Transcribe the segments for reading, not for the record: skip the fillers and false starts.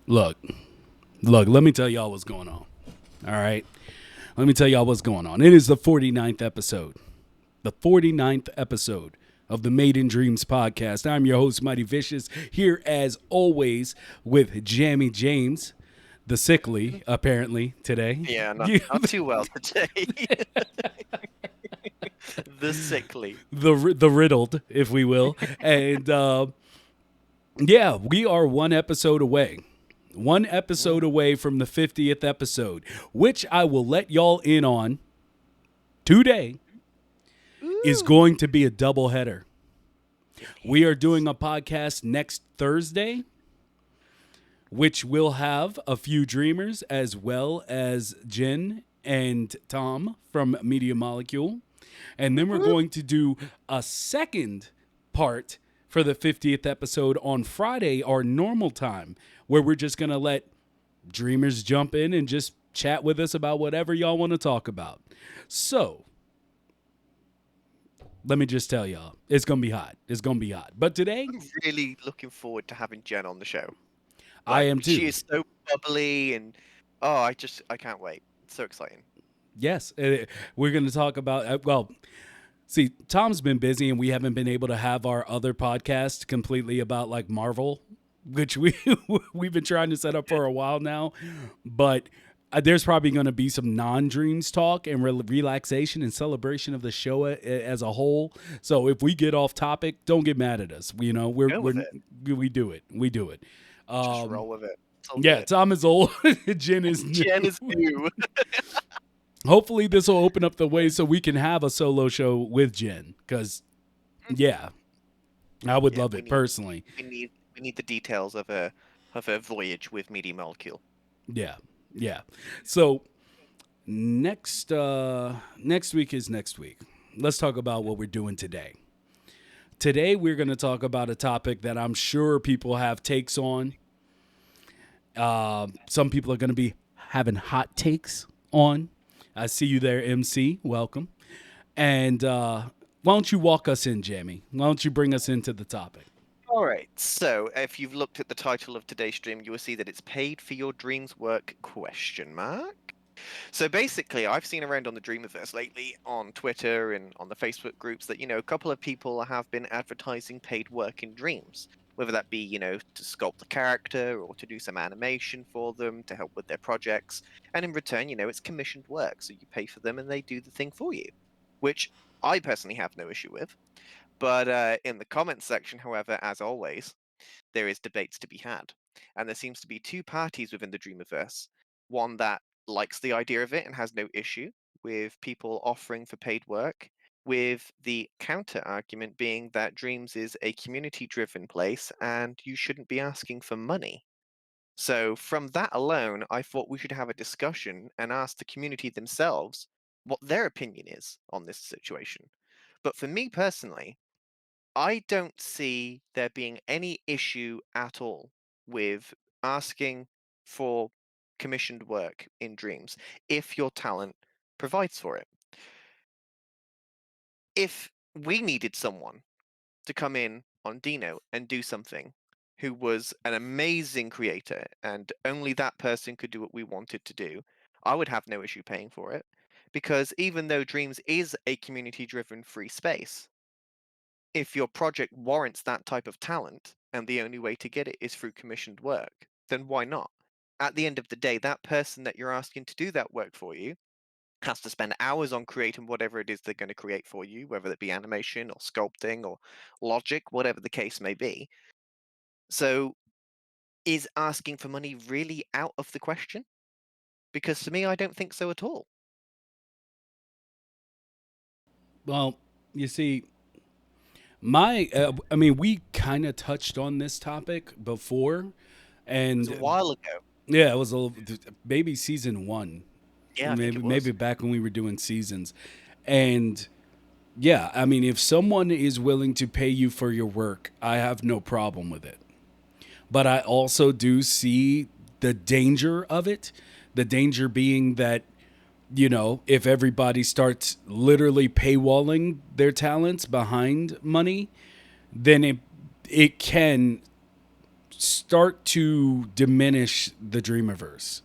Look, let me tell y'all what's going on. All right. Let me tell y'all what's going on. It is the 49th episode. The 49th episode of the Made in Dreams podcast. I'm your host, Mighty Vicious, here as always with Jammy James, the sickly, apparently, today. Yeah, not too well today. The sickly. the riddled, if we will. And yeah, we are one episode away. One episode away from the 50th episode, which I will let y'all in on today is Ooh. going to be a double header. We are doing a podcast next Thursday, which will have a few dreamers as well as Jen and Tom from Media Molecule. And then we're going to do a second part for the 50th episode on Friday, our normal time, where we're just going to let dreamers jump in and just chat with us about whatever y'all want to talk about. So, let me just tell y'all, it's going to be hot. It's going to be hot. But today, I'm really looking forward to having Jen on the show. I Like, am she too. is so bubbly and I can't wait. It's so exciting. Yes, we're going to talk about, well, see, Tom's been busy and we haven't been able to have our other podcast completely about like Marvel, which we've been trying to set up for a while now. But there's probably going to be some non-dreams talk and relaxation and celebration of the show as a whole. So if we get off topic, don't get mad at us. You know, Go with it. we do it. We do it. Just roll with it. It's all Yeah, good. Tom is old. Jen is new. Jen is new. Hopefully this will open up the way so we can have a solo show with Jen. Because, yeah, I would Yeah, love we it need personally. we need the details of a voyage with Media Molecule. Yeah, yeah. So next week is next week. Let's talk about what we're doing today. Today we're going to talk about a topic that I'm sure people have takes on. Some people are going to be having hot takes on. I see you there, MC. Welcome. And why don't you walk us in, Jamie? Why don't you bring us into the topic? All right. So, if you've looked at the title of today's stream, you will see that it's "Paid for Your Dreams Work?" question mark. So basically, I've seen around on the Dreamiverse lately on Twitter and on the Facebook groups that, a couple of people have been advertising paid work in dreams. Whether that be, to sculpt the character or to do some animation for them to help with their projects. And in return, it's commissioned work. So you pay for them and they do the thing for you, which I personally have no issue with. But in the comments section, however, as always, there is debates to be had. And there seems to be two parties within the Dreamiverse. One that likes the idea of it and has no issue with people offering for paid work, with the counter argument being that Dreams is a community driven place and you shouldn't be asking for money. So, from that alone, I thought we should have a discussion and ask the community themselves what their opinion is on this situation. But for me personally, I don't see there being any issue at all with asking for commissioned work in Dreams if your talent provides for it. If we needed someone to come in on Dino and do something who was an amazing creator and only that person could do what we wanted to do, I would have no issue paying for it. Because even though Dreams is a community driven free space, if your project warrants that type of talent and the only way to get it is through commissioned work, then why not? At the end of the day, that person that you're asking to do that work for you has to spend hours on creating whatever it is they're going to create for you, whether it be animation or sculpting or logic, whatever the case may be. So, is asking for money really out of the question? Because to me, I don't think so at all. Well, you see, I mean, we kind of touched on this topic before, It was a and while ago. yeah, it was maybe season one, Yeah, I think maybe it was. back when we were doing seasons, and yeah, I mean, if someone is willing to pay you for your work, I have no problem with it. But I also do see the danger of it. The danger being that, if everybody starts literally paywalling their talents behind money, then it can start to diminish the Dreamiverse.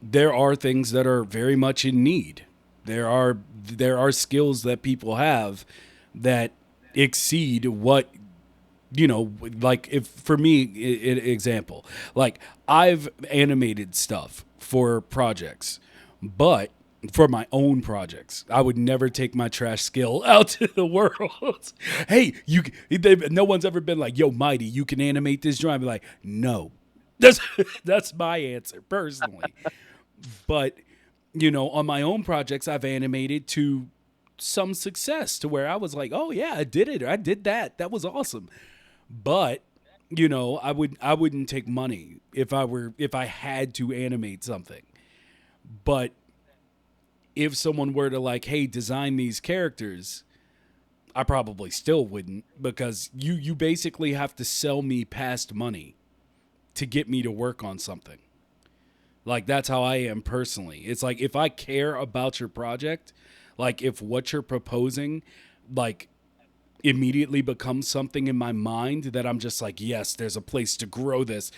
There are things that are very much in need. There are skills that people have that exceed what, like, if for me, example, like, I've animated stuff for projects, but for my own projects, I would never take my trash skill out to the world. Hey, no one's ever been like, yo, Mighty, you can animate this drawing. I'd be like, no. That's that's my answer personally. But, on my own projects, I've animated to some success to where I was like, oh yeah, I did it. I did that. That was awesome. But, I wouldn't take money if I had to animate something. But if someone were to, like, hey, design these characters, I probably still wouldn't, because you basically have to sell me past money to get me to work on something. Like, that's how I am personally. It's like, if I care about your project, like, if what you're proposing, like, immediately becomes something in my mind that I'm just like, yes, there's a place to grow this.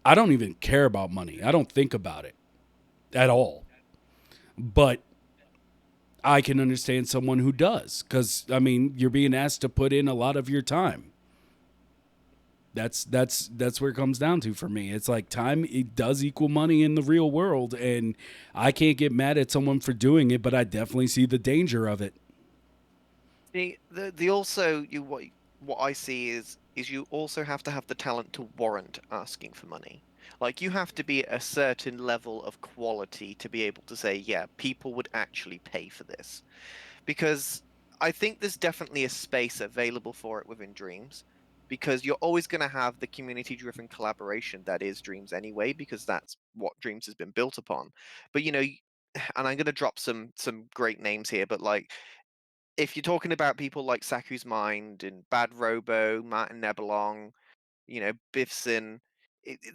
I don't even care about money. I don't think about it at all. But I can understand someone who does, because, I mean, you're being asked to put in a lot of your time. That's where it comes down to for me. It's like, time, it does equal money in the real world, and I can't get mad at someone for doing it, but I definitely see the danger of it. The also you what I see is you also have to have the talent to warrant asking for money. Like, you have to be at a certain level of quality to be able to say, yeah, people would actually pay for this. Because I think there's definitely a space available for it within Dreams, because you're always going to have the community driven collaboration that is Dreams anyway, because that's what Dreams has been built upon. But and I'm going to drop some great names here, but like, if you're talking about people like Saku's Mind and Bad Robo, Martin Nebelong, Biffson,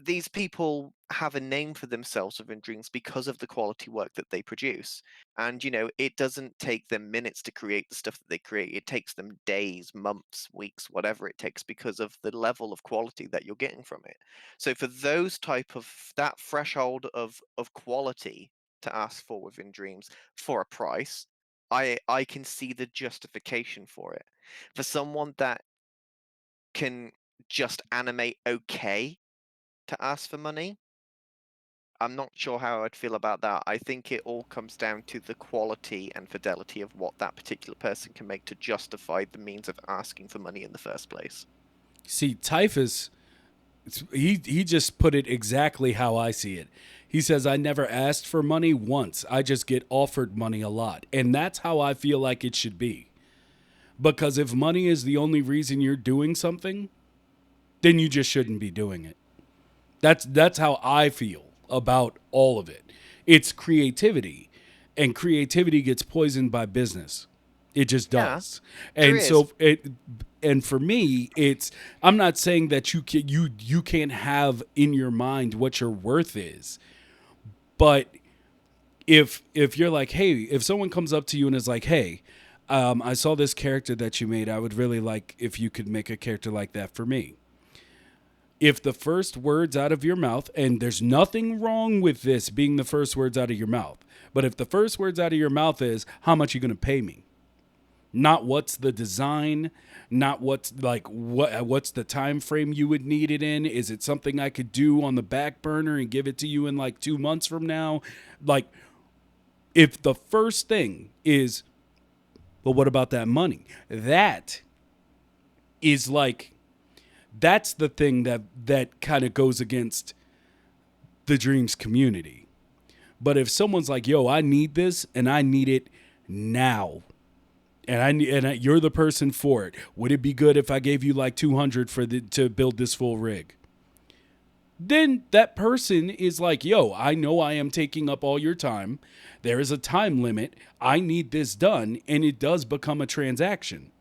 these people have a name for themselves within Dreams because of the quality work that they produce. And, it doesn't take them minutes to create the stuff that they create. It takes them days, months, weeks, whatever it takes, because of the level of quality that you're getting from it. So for those type of that threshold of quality to ask for within Dreams for a price, I can see the justification for it. For someone that can just animate okay to ask for money, I'm not sure how I'd feel about that. I think it all comes down to the quality and fidelity of what that particular person can make to justify the means of asking for money in the first place. See, Typhus, he just put it exactly how I see it. He says, I never asked for money once. I just get offered money a lot. And that's how I feel like it should be. Because if money is the only reason you're doing something, then you just shouldn't be doing it. That's how I feel about all of it. It's creativity, and creativity gets poisoned by business. It just Yeah, does. there And is. so for me, it's, I'm not saying that you can't have in your mind what your worth is, but if you're like, hey, if someone comes up to you and is like, hey, I saw this character that you made. I would really like if you could make a character like that for me. If the first words out of your mouth, and there's nothing wrong with this being the first words out of your mouth, but if the first words out of your mouth is, how much are you going to pay me? Not what's the design, not what's the time frame you would need it in. Is it something I could do on the back burner and give it to you in like 2 months from now? Like, if the first thing is, well, what about that money? That is like, that's the thing that kind of goes against the Dreams community. But if someone's like, yo, I need this and I need it now, you're the person for it. Would it be good if I gave you like 200 to build this full rig? Then that person is like, yo, I know I am taking up all your time. There is a time limit. I need this done, and it does become a transaction.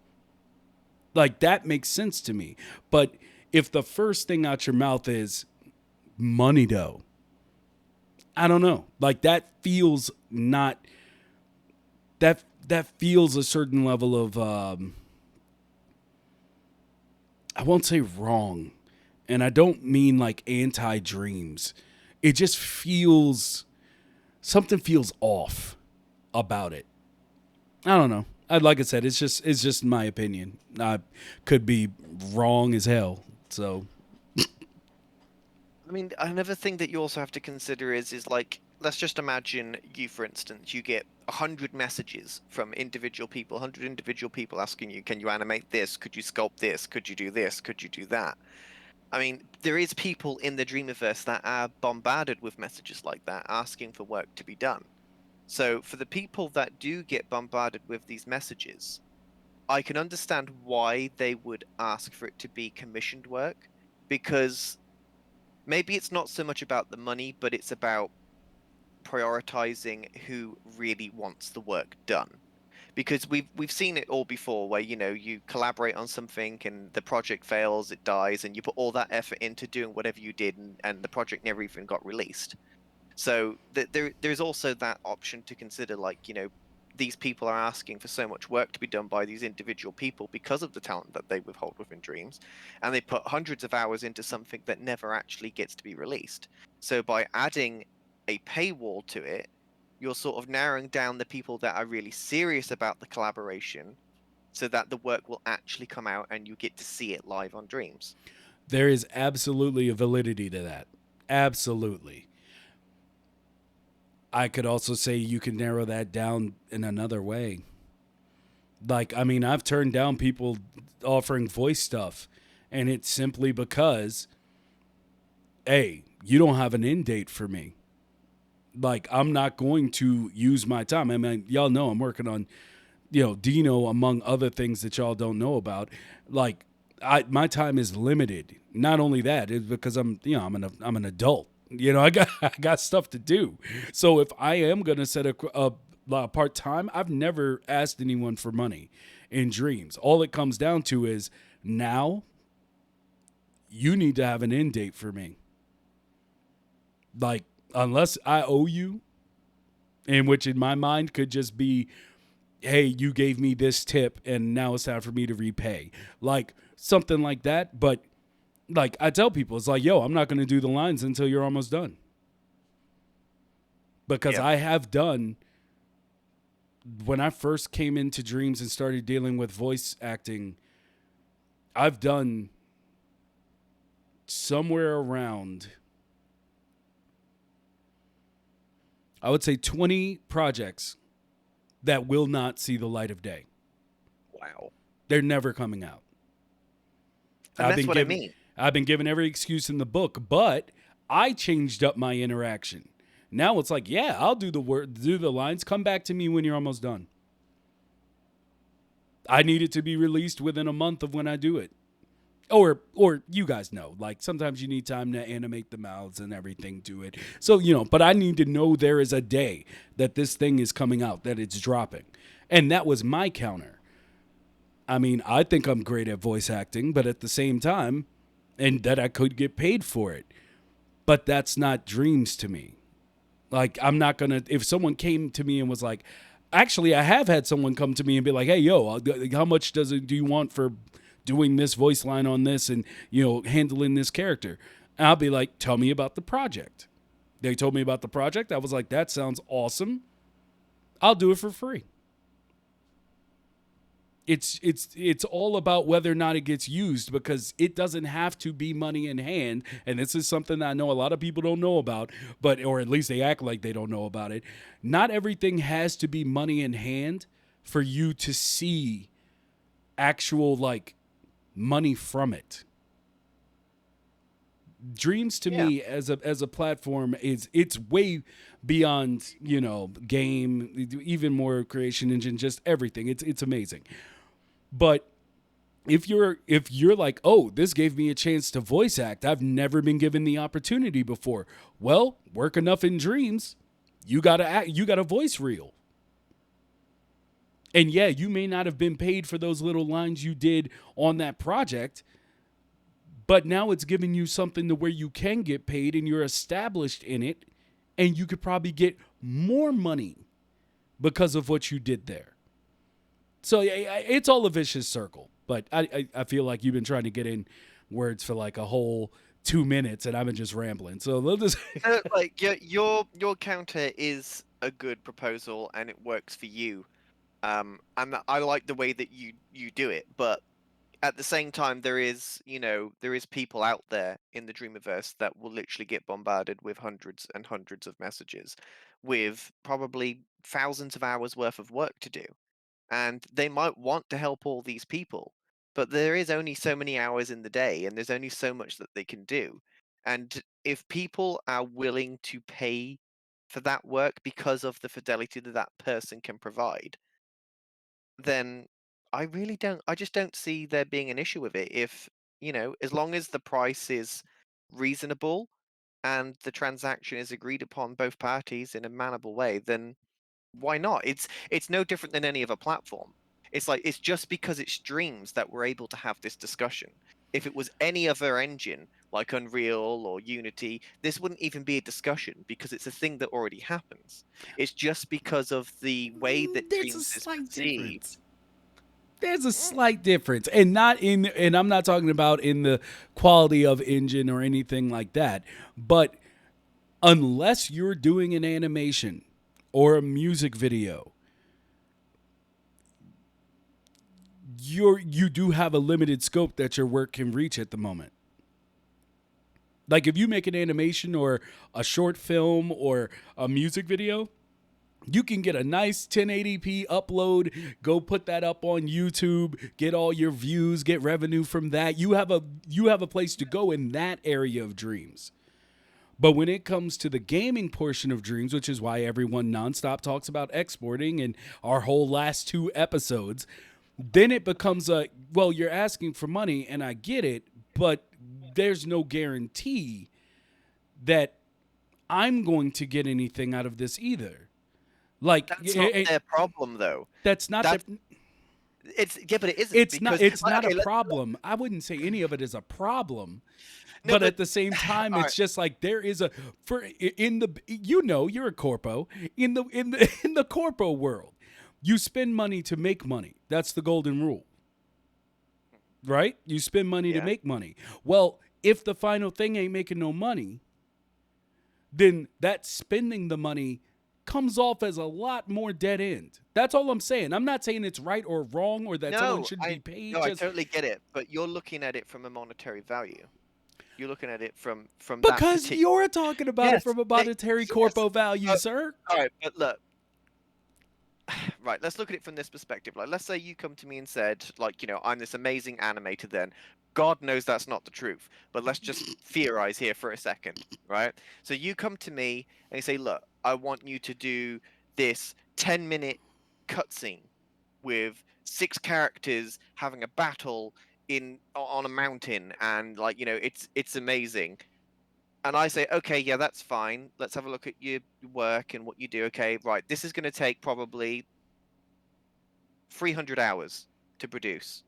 Like, that makes sense to me. But if the first thing out your mouth is money dough, I don't know. Like, that feels not, that feels a certain level of I won't say wrong, and I don't mean like anti dreams. It just feels something feels off about it. I don't know. Like I said, it's just my opinion. I could be wrong as hell. So I mean, another thing that you also have to consider is like, let's just imagine you, for instance, you get 100 messages from individual people, 100 individual people asking you, can you animate this? Could you sculpt this? Could you do this? Could you do that? I mean, there is people in the Dreamiverse that are bombarded with messages like that, asking for work to be done. So for the people that do get bombarded with these messages, I can understand why they would ask for it to be commissioned work, because maybe it's not so much about the money, but it's about prioritizing who really wants the work done. Because we've seen it all before, where you collaborate on something and the project fails, it dies, and you put all that effort into doing whatever you did, and the project never even got released. So there's also that option to consider, like, these people are asking for so much work to be done by these individual people because of the talent that they withhold within Dreams, and they put hundreds of hours into something that never actually gets to be released. So by adding a paywall to it, you're sort of narrowing down the people that are really serious about the collaboration so that the work will actually come out and you get to see it live on Dreams. there is absolutely a validity to that. Absolutely. I could also say you can narrow that down in another way. Like, I mean, I've turned down people offering voice stuff, and it's simply because, hey, you don't have an end date for me. Like, I'm not going to use my time. I mean, y'all know I'm working on, Dino, among other things that y'all don't know about. Like, my time is limited. Not only that, it's because I'm an adult. I got stuff to do. So if I am gonna set a part time, I've never asked anyone for money in Dreams. All it comes down to is now you need to have an end date for me. Like, unless I owe you, in which in my mind could just be, hey, you gave me this tip and now it's time for me to repay. Like something like that. But like I tell people, it's like, yo, I'm not going to do the lines until you're almost done. Because Yeah. I have done, when I first came into Dreams and started dealing with voice acting, I've done somewhere around, I would say, 20 projects that will not see the light of day. Wow. They're never coming out. And I've that's been what I given mean. I've been given every excuse in the book, but I changed up my interaction. Now it's like, yeah, I'll do the word, do the lines. Come back to me when you're almost done. I need it to be released within a month of when I do it. Or you guys know, like sometimes you need time to animate the mouths and everything to it. So, but I need to know there is a day that this thing is coming out, that it's dropping. And that was my counter. I mean, I think I'm great at voice acting, but at the same time, and that I could get paid for it. But that's not Dreams to me. Like, I'm not going to, if someone came to me and was like, actually, I have had someone come to me and be like, hey, yo, how much do you want for doing this voice line on this and, handling this character? And I'll be like, tell me about the project. They told me about the project. I was like, that sounds awesome. I'll do it for free. It's all about whether or not it gets used, because it doesn't have to be money in hand. And this is something I know a lot of people don't know about, or at least they act like they don't know about it. Not everything has to be money in hand for you to see actual like money from it. Dreams to Yeah. me as a platform it's way beyond game, even more creation engine, just everything. It's amazing. But if you're like, oh, this gave me a chance to voice act, I've never been given the opportunity before. Well, work enough in Dreams, you gotta act, you got a voice reel. And yeah, you may not have been paid for those little lines you did on that project, but now it's giving you something to where you can get paid and you're established in it, and you could probably get more money because of what you did there. So it's all a vicious circle. But I feel like you've been trying to get in words for like a whole 2 minutes, and I've been just rambling. So let's just Like your counter is a good proposal and it works for you. And I like the way that you do it, but at the same time, there is people out there in the Dreamiverse that will literally get bombarded with hundreds and hundreds of messages, with probably thousands of hours worth of work to do, and they might want to help all these people, but there is only so many hours in the day, and there's only so much that they can do, and if people are willing to pay for that work because of the fidelity that that person can provide, then I just don't see there being an issue with it if, as long as the price is reasonable and the transaction is agreed upon both parties in a manable way, then why not? It's no different than any other platform. It's like it's just because it's Dreams that we're able to have this discussion. If it was any other engine like Unreal or Unity, this wouldn't even be a discussion because it's a thing that already happens. It's just because of the way that there's a Dreams is slight difference. perceived. There's a slight difference, and I'm not talking about in the quality of engine or anything like that, but unless you're doing an animation or a music video, you do have a limited scope that your work can reach at the moment. Like if you make an animation or a short film or a music video, you can get a nice 1080p upload, go put that up on YouTube, get all your views, get revenue from that. You have a place to go in that area of Dreams. But when it comes to the gaming portion of Dreams, which is why everyone nonstop talks about exporting and our whole last 2 episodes, then it becomes well, you're asking for money and I get it, but there's no guarantee that I'm going to get anything out of this either. Like That's not their problem, though. that's not the That's yeah, but it isn't because it's like, not a okay, problem. I wouldn't say any of it is a problem. no, But but at the same time, all it's right, just like there is a for in the you're a corpo in the in the corpo world, you spend money to make money. That's the golden rule, right? You spend money to yeah. make money. Well, if the final thing ain't making no money, then that spending the money comes off as a lot more dead end. That's all I'm saying. I'm not saying it's right or wrong or that someone No, shouldn't be I paid. no, I Just totally get it, but you're looking at it from a monetary value. You're looking at it from that because particular. you're talking about it Yes, from a monetary yes. corpo value, Uh, sir. all right, but look, right, let's look at it from this perspective. Like, let's say you come to me and said, like, I'm this amazing animator then. God knows that's not the truth, but let's just theorize here for a second, right? So you come to me and you say, look, I want you to do this 10-minute cutscene with 6 characters having a battle on a mountain and like, it's amazing. And I say, okay, yeah, that's fine. Let's have a look at your work and what you do. Okay, right. This is going to take probably 300 hours to produce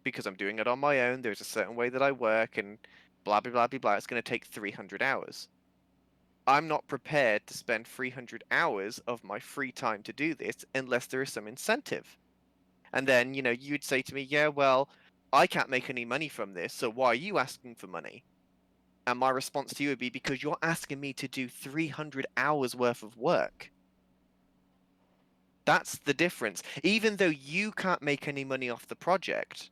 because I'm doing it on my own. There's a certain way that I work and blah, blah, blah, blah, blah. It's going to take 300 hours. I'm not prepared to spend 300 hours of my free time to do this unless there is some incentive. And then, you'd say to me, yeah, well, I can't make any money from this. So why are you asking for money? And my response to you would be because you're asking me to do 300 hours worth of work. That's the difference. Even though you can't make any money off the project,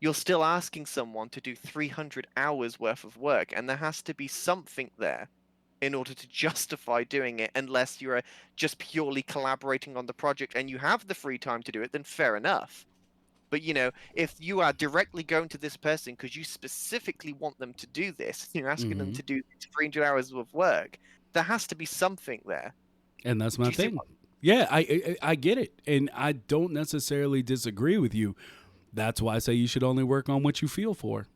you're still asking someone to do 300 hours worth of work. And there has to be something there in order to justify doing it, unless you're just purely collaborating on the project and you have the free time to do it, then fair enough. But if you are directly going to this person because you specifically want them to do this, you're asking them Mm-hmm. to do 300 hours of work, there has to be something there. And that's Do my you see thing. Yeah, I get it, and I don't necessarily disagree with you. That's why I say you should only work on what you feel for,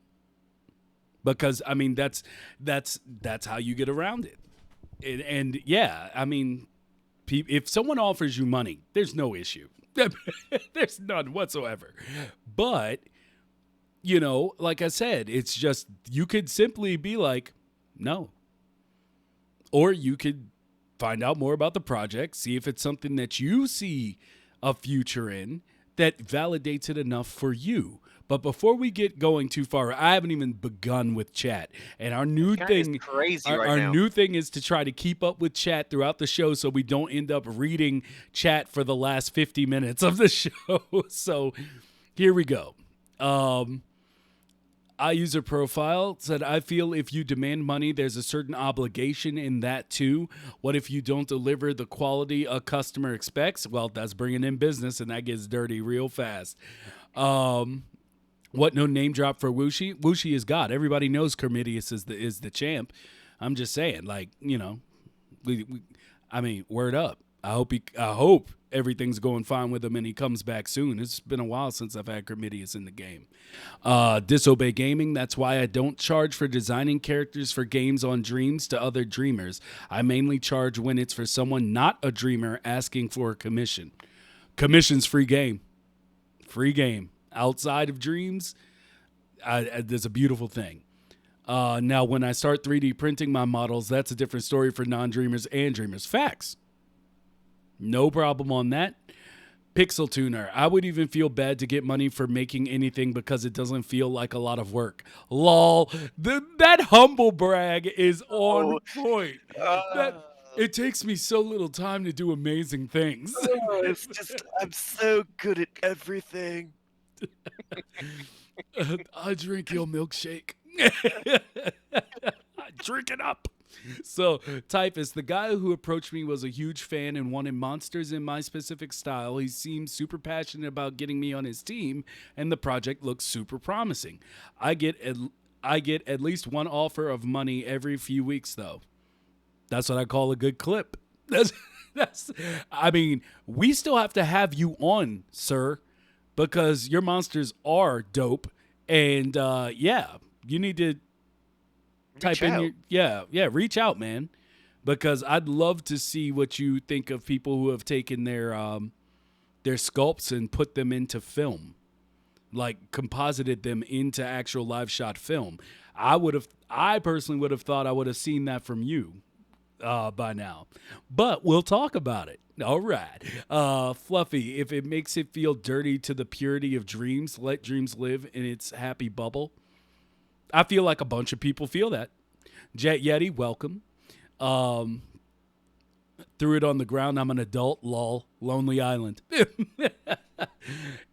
because I mean that's how you get around it. And yeah, I mean, if someone offers you money, there's no issue. There's none whatsoever. But like I said, it's just you could simply be like, no, or you could find out more about the project, see if it's something that you see a future in, that validates it enough for you. But before we get going too far, I haven't even begun with chat. And our new Chat is thing, crazy our, right our now. new thing is to try to keep up with chat throughout the show so we don't end up reading chat for the last 50 minutes of the show. So here we go. I user profile said, I feel if you demand money, there's a certain obligation in that too. What if you don't deliver the quality a customer expects? Well, that's bringing in business, and that gets dirty real fast. What no name drop for Wuxi? Wuxi is God. Everybody knows Kermidius is the champ. I'm just saying, like, you know, I mean, word up. I hope everything's going fine with him and he comes back soon. It's been a while since I've had Kermidius in the game. Disobey Gaming. That's why I don't charge for designing characters for games on Dreams to other dreamers. I mainly charge when it's for someone not a dreamer asking for a commission. Commission's free game. Free game. Outside of Dreams, there's a beautiful thing. Now, when I start 3D printing my models, that's a different story for non-dreamers and dreamers. Facts. No problem on that. Pixel Tuner. I would even feel bad to get money for making anything because it doesn't feel like a lot of work. Lol. That humble brag is on point. It takes me so little time to do amazing things. It's just, I'm so good at everything. I drink your milkshake. Drink it up. So, Typhus, the guy who approached me was a huge fan and wanted monsters in my specific style. He seemed super passionate about getting me on his team, and the project looks super promising. I get at least one offer of money every few weeks, though. That's what I call a good clip. I mean, we still have to have you on, sir, because your monsters are dope. And yeah, you need to type in your reach out, man, because I'd love to see what you think of people who have taken their sculpts and put them into film, like composited them into actual live shot film. I personally would have thought I would have seen that from you by now, but we'll talk about it. All right. Fluffy, if it makes it feel dirty to the purity of dreams, let dreams live in its happy bubble. I feel like a bunch of people feel that. Jet Yeti, welcome. Threw it on the ground. I'm an adult. Lol. Lonely Island.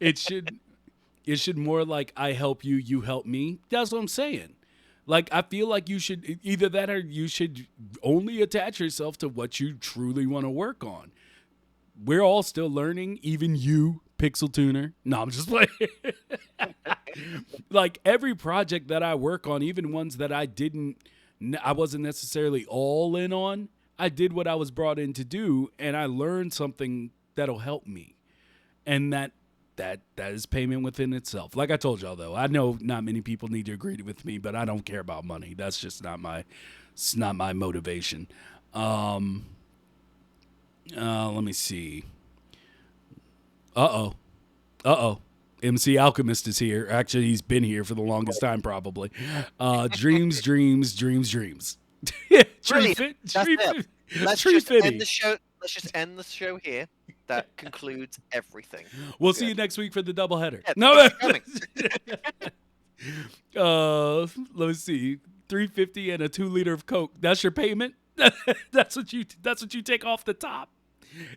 It should more like I help you, you help me. That's what I'm saying. Like, I feel like you should either that or you should only attach yourself to what you truly want to work on. We're all still learning, even you, Pixel Tuner. No, I'm just playing. Like, every project that I work on, even ones that I wasn't necessarily all in on, I did what I was brought in to do, and I learned something that'll help me. And that is payment within itself. Like I told y'all, though, I know not many people need to agree with me, but I don't care about money. That's just not my motivation. Let me see. Uh-oh. MC Alchemist is here. Actually, he's been here for the longest time, probably. Dreams. Brilliant. That's it. Let's just end the show. Let's just end the show here. That concludes everything. We'll see you next week for the doubleheader. Yeah, No. Let me see. $3.50 and a 2-liter of Coke. That's your payment? That's what you take off the top.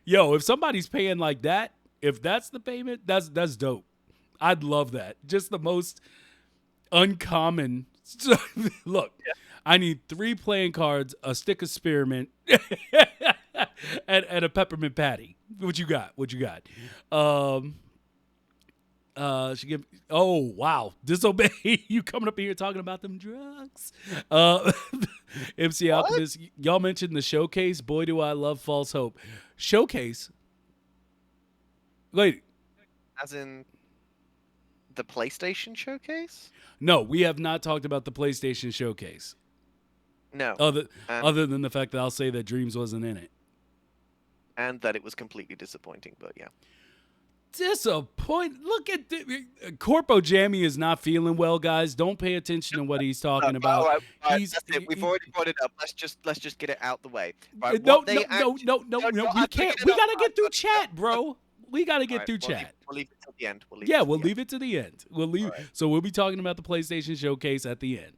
Yo, if somebody's paying like that, if that's the payment, that's dope. I'd love that. Just the most uncommon. Look, I need 3 playing cards, a stick of spearmint, and a peppermint patty. What you got? Oh wow, Disobey. You coming up here talking about them drugs? MC Alchemist, y'all mentioned the showcase. Boy, do I love False Hope. Showcase. Wait. As in the PlayStation showcase? No, we have not talked about the PlayStation showcase. No. Other than the fact that I'll say that Dreams wasn't in it. And that it was completely disappointing, but yeah. Look at Corpo Jammy is not feeling well, guys. Don't pay attention to what he's talking about. All right, that's it. We've already brought it up. Let's just get it out the way. Right, no. We can't. We gotta get through chat, bro. We gotta get through chat. We'll leave it till the end. We'll leave it Yeah, to we'll the end. leave it to the end. We'll leave. All right. So we'll be talking about the PlayStation Showcase at the end.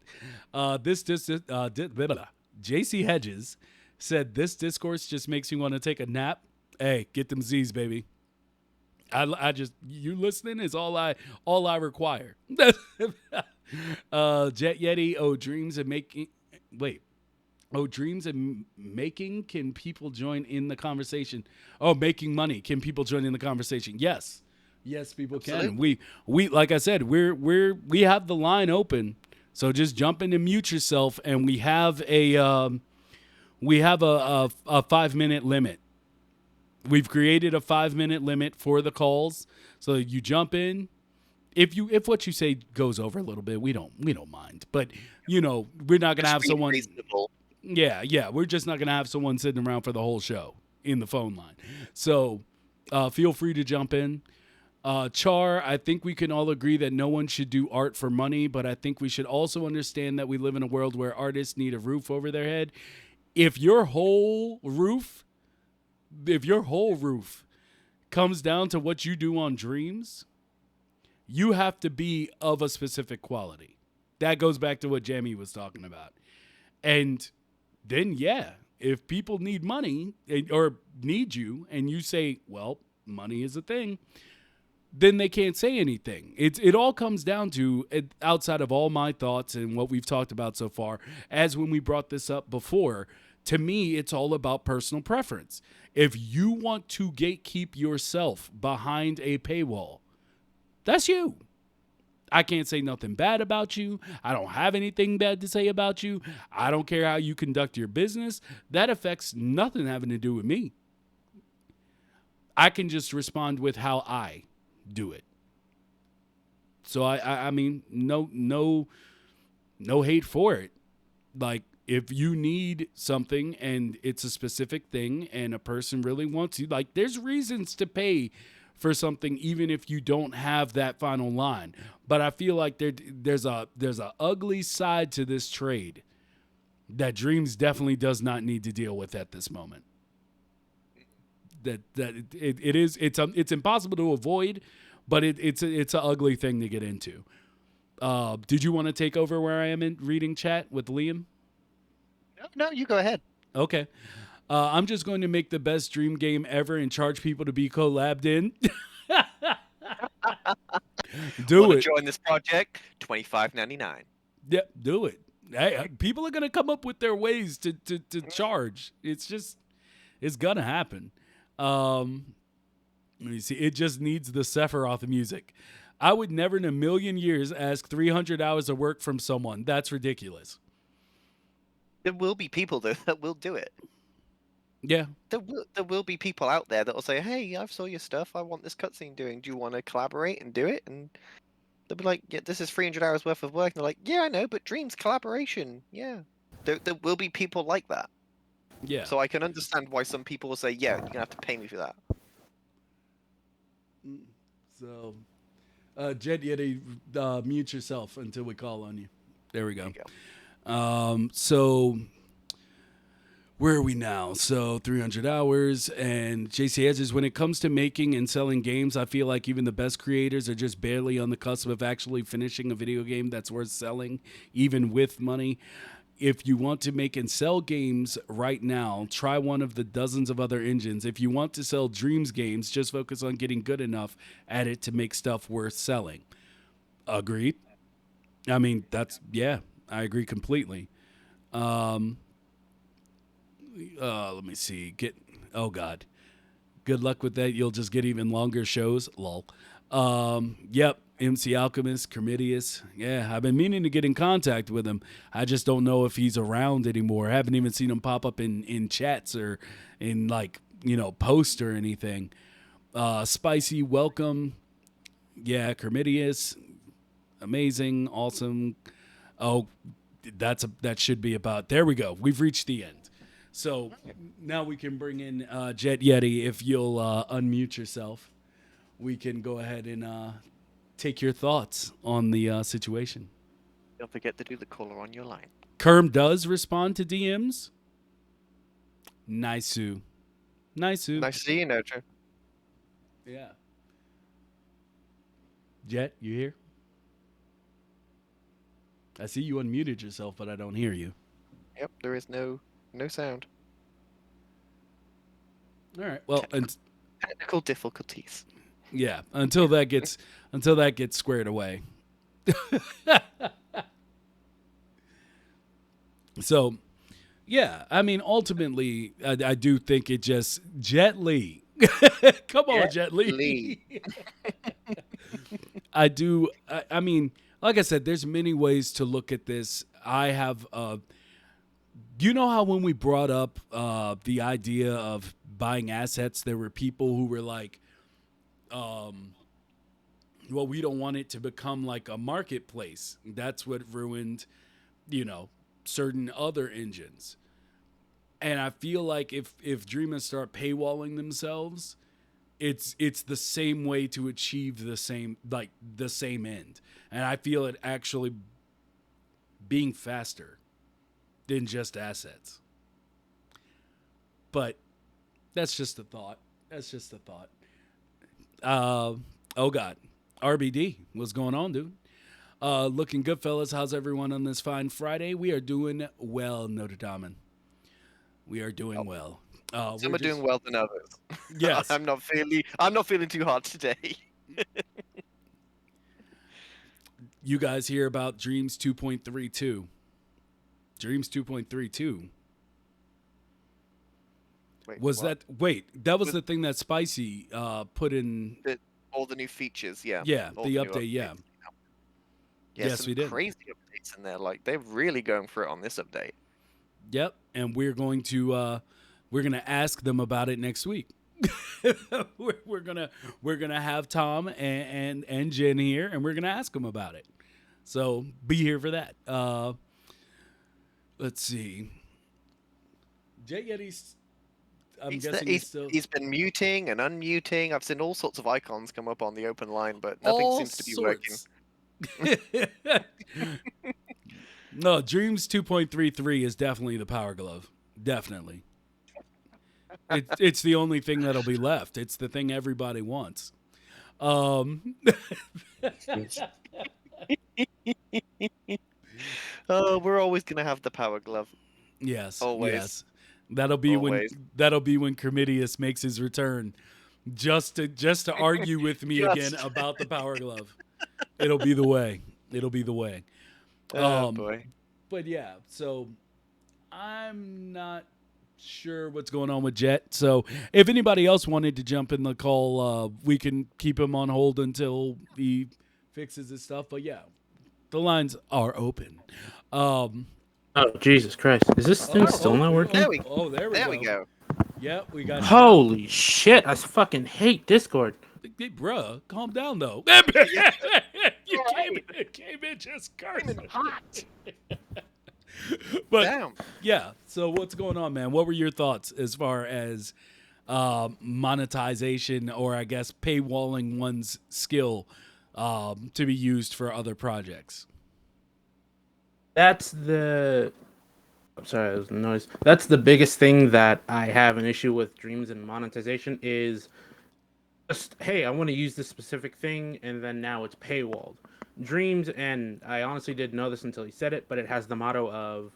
Blah, blah. JC Hedges said this discourse just makes me want to take a nap. Hey, get them Z's, baby. I just you listening is all I require. Jet Yeti. Oh, dreams and making. Wait. Oh, dreams and making. Can people join in the conversation? Oh, making money. Can people join in the conversation? Yes. Yes, people can. Absolutely. We like I said, we have the line open. So just jump in and mute yourself, and we have a 5 minute limit. We've created a 5 minute limit for the calls. So you jump in. If what you say goes over a little bit, we don't mind. But we're not gonna Just have being someone. reasonable. Yeah. We're just not gonna have someone sitting around for the whole show in the phone line. So feel free to jump in. Char, I think we can all agree that no one should do art for money, but I think we should also understand that we live in a world where artists need a roof over their head. If your whole roof comes down to what you do on Dreams, you have to be of a specific quality. That goes back to what Jamie was talking about. And then, yeah, if people need money or need you and you say, well, money is a thing, then they can't say anything. It all comes down to, outside of all my thoughts and what we've talked about so far, as when we brought this up before, to me, it's all about personal preference. If you want to gatekeep yourself behind a paywall, that's you. I can't say nothing bad about you. I don't have anything bad to say about you. I don't care how you conduct your business. That affects nothing having to do with me. I can just respond with how I do it. So I mean, no hate for it. Like, if you need something and it's a specific thing and a person really wants you, like, there's reasons to pay for something even if you don't have that final line. But I feel like there's a ugly side to this trade that Dreams definitely does not need to deal with at this moment. It's impossible to avoid, but it's an ugly thing to get into. Did you want to take over where I am in reading chat with Liam? No, you go ahead. Okay. I'm just going to make the best dream game ever and charge people to be collabed in. Do Want to it. join this project? $25.99. Yep, do it. Hey, people are going to come up with their ways to charge. It's going to happen. Let me see. It just needs the Sephiroth music. I would never in a million years ask 300 hours of work from someone. That's ridiculous. There will be people though that will do it. Yeah. There will be people out there that will say, "Hey, I saw your stuff. I want this cutscene doing. Do you want to collaborate and do it?" And they'll be like, "Yeah, this is 300 hours worth of work." And they're like, "Yeah, I know, but Dreams collaboration. Yeah." There will be people like that. Yeah. So I can understand why some people will say, "Yeah, you're gonna have to pay me for that." So, Jed Yeti, mute yourself until we call on you. There we go. There you go. So where are we now? So 300 hours. And JC Hedges, when it comes to making and selling games, I feel like even the best creators are just barely on the cusp of actually finishing a video game that's worth selling, even with money. If you want to make and sell games right now, try one of the dozens of other engines. If you want to sell Dreams games, just focus on getting good enough at it to make stuff worth selling. Agreed. I mean, I agree completely. Let me see. Oh God. Good luck with that. You'll just get even longer shows. Lol. Yep. MC Alchemist, Kermidius. Yeah, I've been meaning to get in contact with him. I just don't know if he's around anymore. I haven't even seen him pop up in chats or in posts or anything. Spicy, welcome. Yeah, Kermidius. Amazing, awesome. Oh, that should be about. There we go. We've reached the end. So now we can bring in Jet Yeti. If you'll unmute yourself, we can go ahead and take your thoughts on the situation. Don't forget to do the caller on your line. Kerm does respond to DMs. Nice. Nice seeing you, Nojo. Yeah. Jet, you here? I see you unmuted yourself, but I don't hear you. Yep, there is no sound. All right. Well, Technical difficulties. yeah. Until that gets squared away. So, yeah. I mean, ultimately, I do think it just Jet Li. Come on, Jet Lee. Li. I do. I mean, like I said, there's many ways to look at this. I have. You know how when we brought up the idea of buying assets, there were people who were like, well, we don't want it to become like a marketplace. That's what ruined, you know, certain other engines. And I feel like if Dreamers start paywalling themselves, it's the same way to achieve the same end. And I feel it actually being faster than just assets. But that's just a thought. That's just a thought. Oh God, RBD, what's going on, dude? Looking good, fellas. How's everyone on this fine Friday? We are doing well, Notre Dame. We are doing well. Some are doing well than others. Yes. I'm not feeling too hard today. You guys hear about Dreams 2.32? Dreams 2.32. Wait, Was what? that was the thing that Spicy put in? All the new features, yeah. Yeah, All the new update. Yeah. updates. Yeah, Yes, some we did. crazy updates in there. Like they're really going for it on this update. Yep, and we're gonna ask them about it next week. We're gonna have Tom and Jen here, and we're gonna ask them about it. So be here for that. Let's see. Jay Yeti's. I'm guessing he's still He's been muting and unmuting. I've seen all sorts of icons come up on the open line, but nothing all seems to be working. sorts. No, Dreams 2.33 is definitely the Power Glove. Definitely. It's the only thing that'll be left. It's the thing everybody wants. Oh, we're always gonna have the power glove. Yes, Always. yes. That'll be Always. when Cremidius makes his return, just to argue with me again about the Power Glove. It'll be the way. It'll be the way. Oh boy. But yeah, so I'm not sure what's going on with Jet. So if anybody else wanted to jump in the call, we can keep him on hold until he fixes his stuff. But yeah, the lines are open. Oh, Jesus Christ. Is this thing still not working? There we go. Yeah, we got. Holy shit. I fucking hate Discord. Hey, bruh, calm down though. You came in just cursing. Hot. But Damn. yeah, so what's going on, man? What were your thoughts as far as monetization, or I guess paywalling one's skill to be used for other projects? That's the... I'm sorry, that was noise. That's the biggest thing that I have an issue with Dreams and monetization is just, hey, I want to use this specific thing, and then now it's paywalled. Dreams, and I honestly didn't know this until he said it, but it has the motto of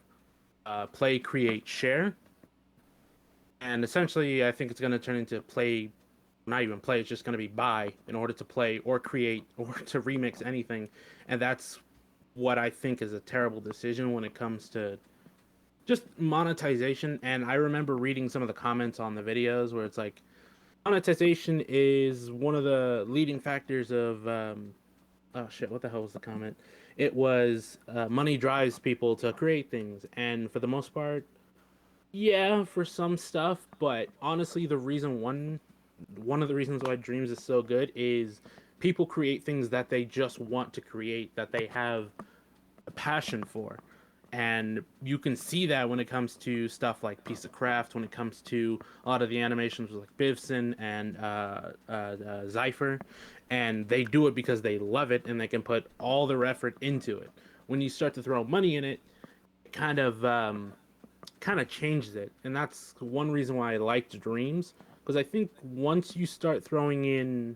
play, create, share. And essentially, I think it's going to turn into play, not even play, it's just going to be buy in order to play or create or to remix anything. And that's what I think is a terrible decision when it comes to just monetization. And I remember reading some of the comments on the videos where it's like, monetization is one of the leading factors of oh shit, what the hell was the comment? It was money drives people to create things, and for the most part, yeah, for some stuff. But honestly, one of the reasons why Dreams is so good is people create things that they just want to create, that they have a passion for. And you can see that when it comes to stuff like Piece of Craft, when it comes to a lot of the animations with like Bivson and Zypher, and they do it because they love it and they can put all their effort into it. When you start to throw money in it, it kind of changes it, and that's one reason why I liked Dreams, because I think once you start throwing in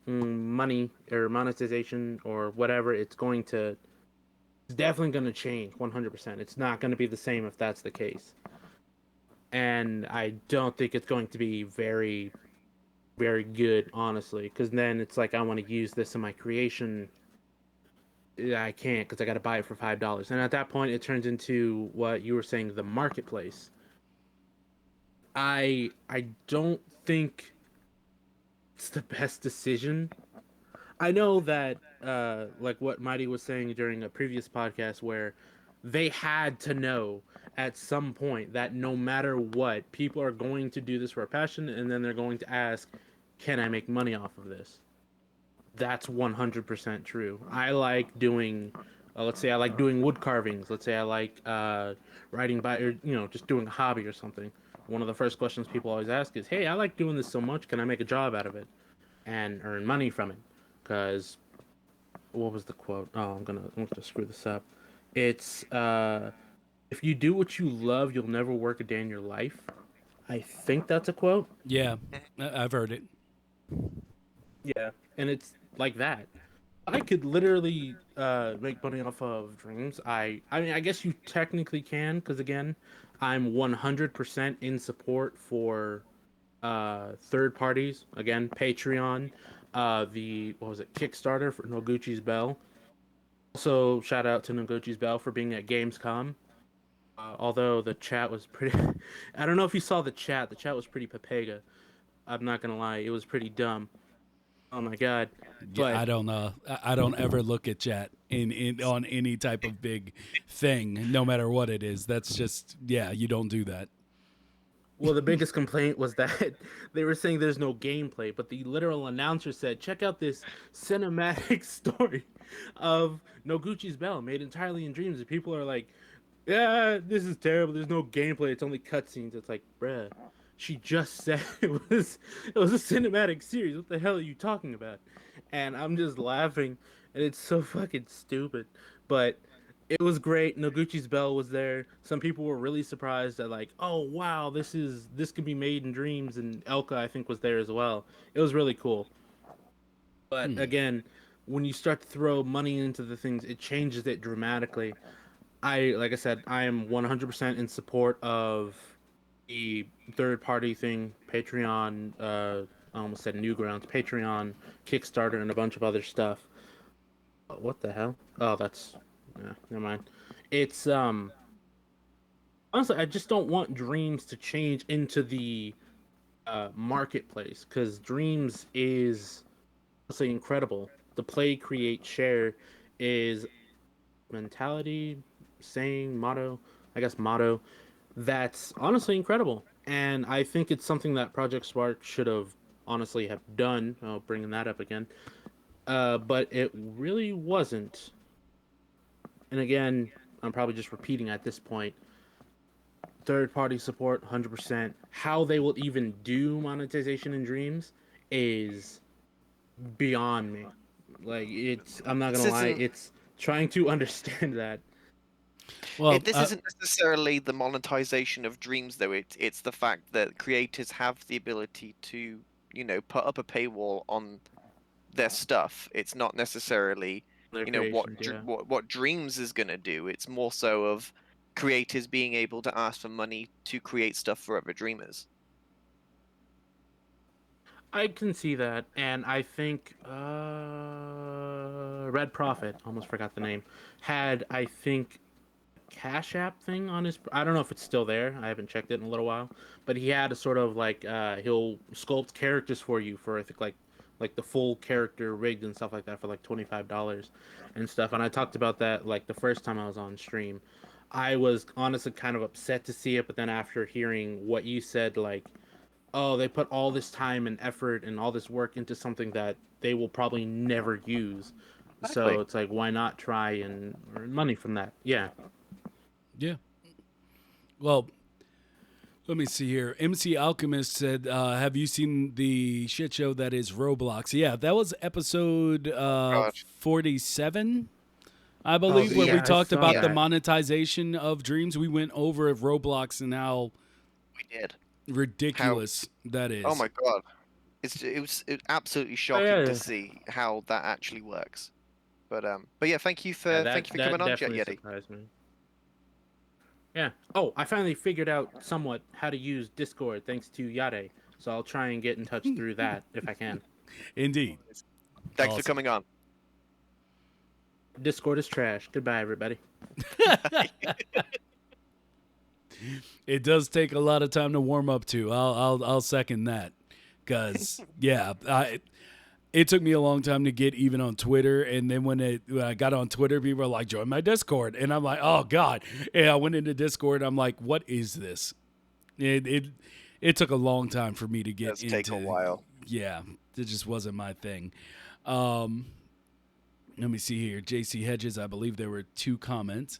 money or monetization or whatever, it's definitely going to change 100%. It's not going to be the same if that's the case. And I don't think it's going to be very, very good, honestly, because then it's like I want to use this in my creation. I can't because I got to buy it for $5. And at that point, it turns into what you were saying, the marketplace. I don't think it's the best decision. I know that like what Mighty was saying during a previous podcast where they had to know at some point that no matter what, people are going to do this for a passion and then they're going to ask, can I make money off of this? That's 100% true. I like doing let's say I like doing wood carvings. Let's say I like riding by or just doing a hobby or something. One of the first questions people always ask is, "Hey, I like doing this so much, can I make a job out of it and earn money from it?" Cuz what was the quote? Oh, I'm gonna screw this up. It's if you do what you love, you'll never work a day in your life. I think that's a quote. Yeah, I've heard it. Yeah, and it's like that. I could literally make money off of dreams. I mean, I guess you technically can, because again, I'm 100% in support for third parties. Again, Patreon, the what was it, Kickstarter for Noguchi's Bell. Also, shout out to Noguchi's Bell for being at Gamescom. Although the chat was pretty, I don't know if you saw the chat. The chat was pretty papega. I'm not gonna lie, it was pretty dumb. Oh my god, Yeah, but I don't ever look at chat in on any type of big thing, no matter what it is. That's just you don't do that. well, the biggest complaint was that they were saying there's no gameplay, but the literal announcer said, "Check out this cinematic story of Noguchi's Bell made entirely in dreams." And people are like, "Yeah, this is terrible. There's no gameplay. It's only cutscenes." It's like, bruh, she just said it was a cinematic series. What the hell are you talking about? And I'm just laughing, and it's so fucking stupid. But it was great. Noguchi's Bell was there. Some people were really surprised that like, oh wow, this could be made in dreams. And Elka I think was there as well. It was really cool. But again, when you start to throw money into the things, it changes it dramatically. Like I said, I am 100% in support of the third party thing, Patreon. I almost said Newgrounds, Patreon, Kickstarter, and a bunch of other stuff. What the hell? Oh, that's never mind. It's honestly, I just don't want Dreams to change into the marketplace because Dreams is honestly incredible. The play, create, share is mentality, saying, motto, I guess motto. That's honestly incredible, and I think it's something that Project Spark should have honestly have done. Oh, bringing that up again, but it really wasn't. And again, I'm probably just repeating at this point. Third party support, 100%. How they will even do monetization in Dreams is beyond me. Like it's, I'm not This gonna lie, isn't it's trying to understand that. Well, this isn't necessarily the monetization of dreams though. It's the fact that creators have the ability to, put up a paywall on their stuff. It's not necessarily, Their what creations, yeah. what dreams is going to do. It's more so of creators being able to ask for money to create stuff for other dreamers. I can see that, and I think Red Prophet, almost forgot the name, had I think Cash App thing on his. I don't know if it's still there. I haven't checked it in a little while, but he had a sort of like he'll sculpt characters for you for I think like the full character rigged and stuff like that for like $25 and stuff. And I talked about that like the first time I was on stream. I was honestly kind of upset to see it, but then after hearing what you said, like, oh, they put all this time and effort and all this work into something that they will probably never use. So Exactly. it's like, why not try and earn money from that? Yeah. yeah. Well, let me see here. MC Alchemist said, "Have you seen the shit show that is Roblox?" Yeah, that was episode God. 47. I Oh, believe, where we yeah, I talked saw about the Yeah, that. monetization of dreams. We went over Roblox and how we did. How? ridiculous that Oh is. my God. It was absolutely Oh, shocking to yeah. see how that actually works. But yeah, thank you Yeah, for that coming that on, Jet definitely Yeti. surprised me. Yeah. Oh, I finally figured out somewhat how to use Discord thanks to Yade. So I'll try and get in touch through that if I can. Indeed. Thanks for Awesome. coming on. Discord is trash. Goodbye, everybody. It does take a lot of time to warm up to. I'll second that, because yeah, it took me a long time to get even on Twitter, and then when I got on Twitter, people were like, "Join my Discord," and I'm like, "Oh God!" And I went into Discord. I'm like, "What is this?" It took a long time for me to It get does take a into. while. Yeah, it just wasn't my thing. Um, Let me see here. JC Hedges, I believe there were 2 comments.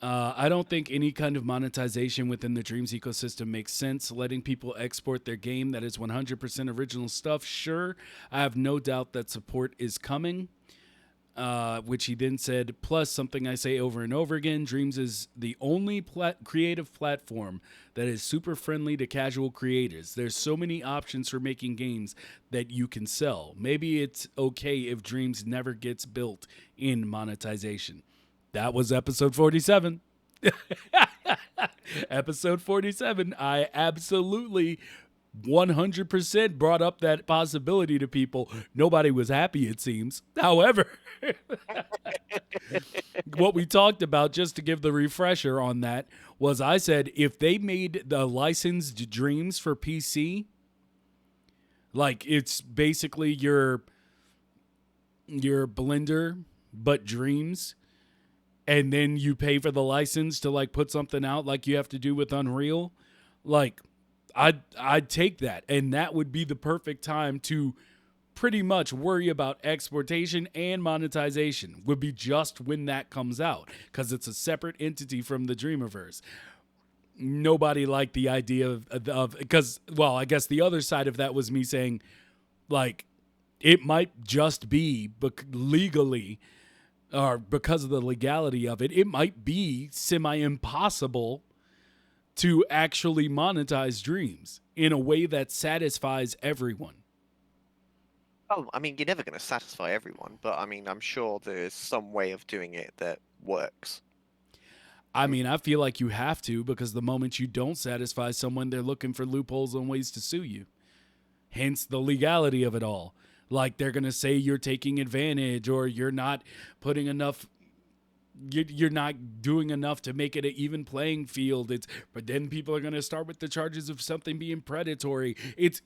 I don't think any kind of monetization within the Dreams ecosystem makes sense. Letting people export their game that is 100% original stuff, sure. I have no doubt that support is coming. Which he then said, plus something I say over and over again, Dreams is the only creative platform that is super friendly to casual creators. There's so many options for making games that you can sell. Maybe it's okay if Dreams never gets built in monetization. That was episode 47. Episode 47, I absolutely 100% brought up that possibility to people. Nobody was happy, it seems. However, what we talked about, just to give the refresher on that, was I said if they made the licensed Dreams for PC, like it's basically your Blender but Dreams, and then you pay for the license to like put something out like you have to do with Unreal, like I'd take that, and that would be the perfect time to pretty much worry about exportation and monetization. Would be just when that comes out, because it's a separate entity from the Dreamiverse. Nobody liked the idea of because, well, I guess the other side of that was me saying, like, it might just be legally, or because of the legality of it, it might be semi impossible to actually monetize Dreams in a way that satisfies everyone. Oh, I mean, you're never going to satisfy everyone, but I mean, I'm sure there's some way of doing it that works. I mean, I feel like you have to, because the moment you don't satisfy someone, they're looking for loopholes and ways to sue you. Hence the legality of it all. Like, they're going to say you're taking advantage, or you're not putting enough, you're not doing enough to make it an even playing field. But then people are going to start with the charges of something being predatory. It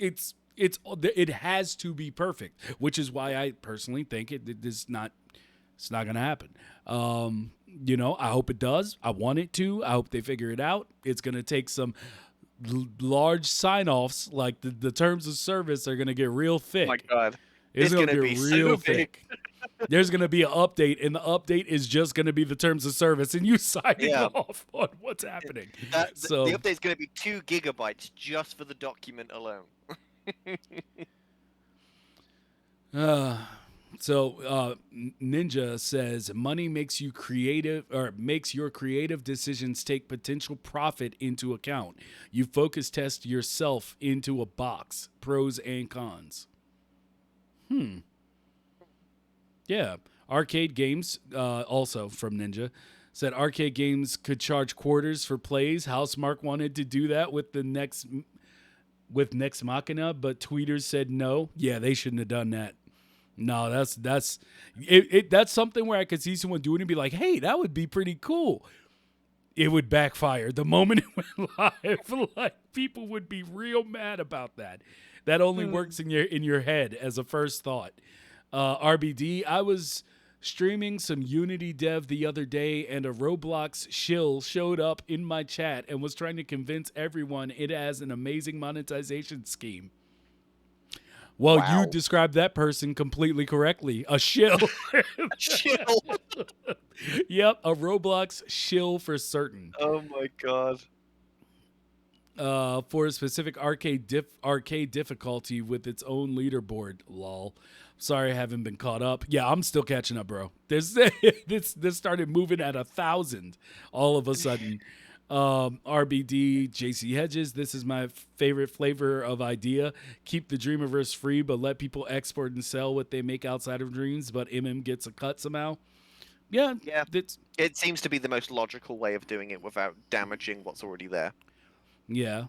has to be perfect, which is why I personally think it's not going to happen. I hope it does. I want it to. I hope they figure it out. It's going to take some large sign-offs, like the terms of service are going to get real thick. Oh my God. It's going to gonna get be real so big. thick. There's going to be an update, and the update is just going to be the terms of service, and you signing off on what's happening. So the update's going to be 2 gigabytes just for the document alone. Ninja says money makes you creative, or makes your creative decisions take potential profit into account. You focus test yourself into a box, pros and cons. Yeah. Arcade games, also from Ninja, said arcade games could charge quarters for plays. Housemark wanted to do that with Next Machina, but tweeters said no. Yeah, they shouldn't have done that. No, that's something where I could see someone doing it and be like, hey, that would be pretty cool. It would backfire the moment it went live. Like, people would be real mad about that. That only works in your head as a first thought. RBD, I was streaming some Unity dev the other day, and a Roblox shill showed up in my chat and was trying to convince everyone it has an amazing monetization scheme. Well, Wow. you described that person completely correctly. A shill. Chill. Yep, a Roblox shill for certain. Oh my God. For a specific arcade difficulty with its own leaderboard. Lol. Sorry I haven't been caught up. Yeah, I'm still catching up, bro. This started moving at 1,000 all of a sudden. RBD, JC Hedges, this is my favorite flavor of idea. Keep the Dreamiverse free, but let people export and sell what they make outside of Dreams, but MM gets a cut somehow. Yeah, Yeah. that's It seems to be the most logical way of doing it without damaging what's already there. yeah.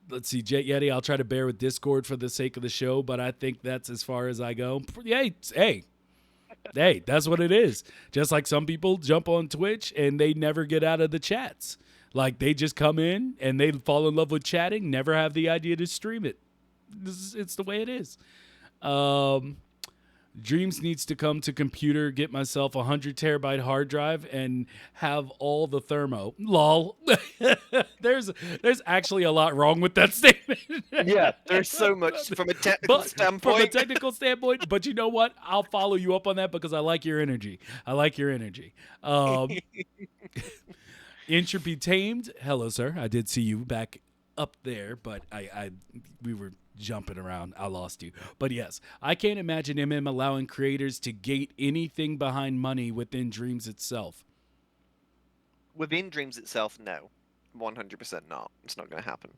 Let's see, Jet Yeti. I'll try to bear with Discord for the sake of the show, but I think that's as far as I go. Hey, that's what it is. Just like some people jump on Twitch and they never get out of the chats. Like they just come in and they fall in love with chatting, never have the idea to stream it. It's the way it is. Dreams needs to come to computer, get myself a 100 terabyte hard drive, and have all the thermo. Lol. there's actually a lot wrong with that statement. Yeah, there's so much from a technical standpoint. From a technical standpoint, but you know what? I'll follow you up on that because I like your energy. Entropy Tamed. Hello, sir. I did see you back up there, but we were jumping around. I lost you. But yes, I can't imagine MM allowing creators to gate anything behind money within Dreams itself. Within Dreams itself, no. 100% not. It's not going to happen.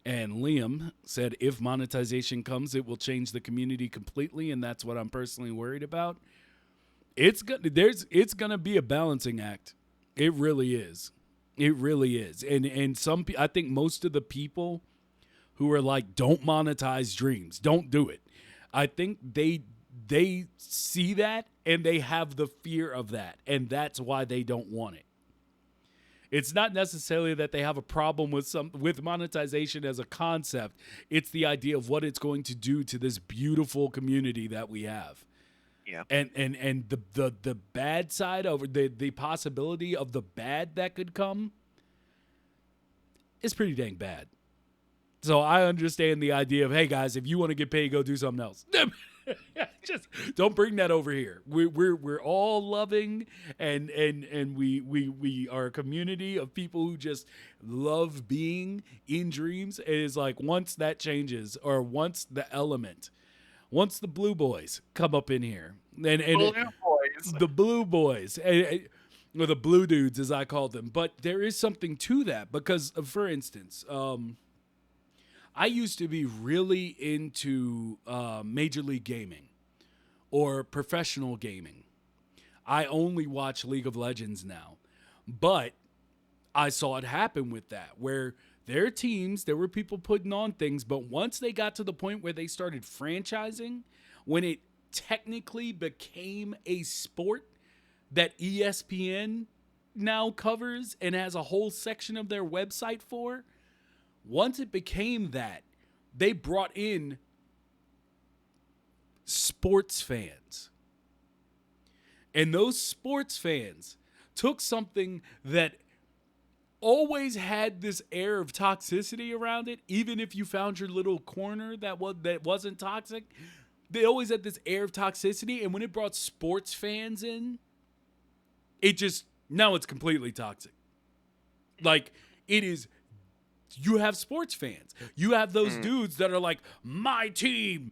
And Liam said, if monetization comes, it will change the community completely, and that's what I'm personally worried about. It's gonna be a balancing act. It really is. It really is. And I think most of the people who are like, don't monetize Dreams, don't do it, I think they see that and they have the fear of that, and that's why they don't want it. It's not necessarily that they have a problem with monetization as a concept. It's the idea of what it's going to do to this beautiful community that we have. Yeah. And the bad side of the possibility of the bad that could come is pretty dang bad. So I understand the idea of, hey guys, if you want to get paid, go do something else. Just don't bring that over here. We're all loving and we are a community of people who just love being in Dreams. It is like once that changes, or once the Blue Boys come up in here, and the Blue Boys, or the Blue Dudes as I call them. But there is something to that because, for instance, I used to be really into Major League Gaming or professional gaming. I only watch League of Legends now. But I saw it happen with that, where there were people putting on things, but once they got to the point where they started franchising, when it technically became a sport that ESPN now covers and has a whole section of their website for, once it became that, they brought in sports fans. And those sports fans took something that always had this air of toxicity around it, even if you found your little corner that wasn't toxic. They always had this air of toxicity, and when it brought sports fans in, now it's completely toxic. Like, it is. You have sports fans. You have those dudes that are like, my team,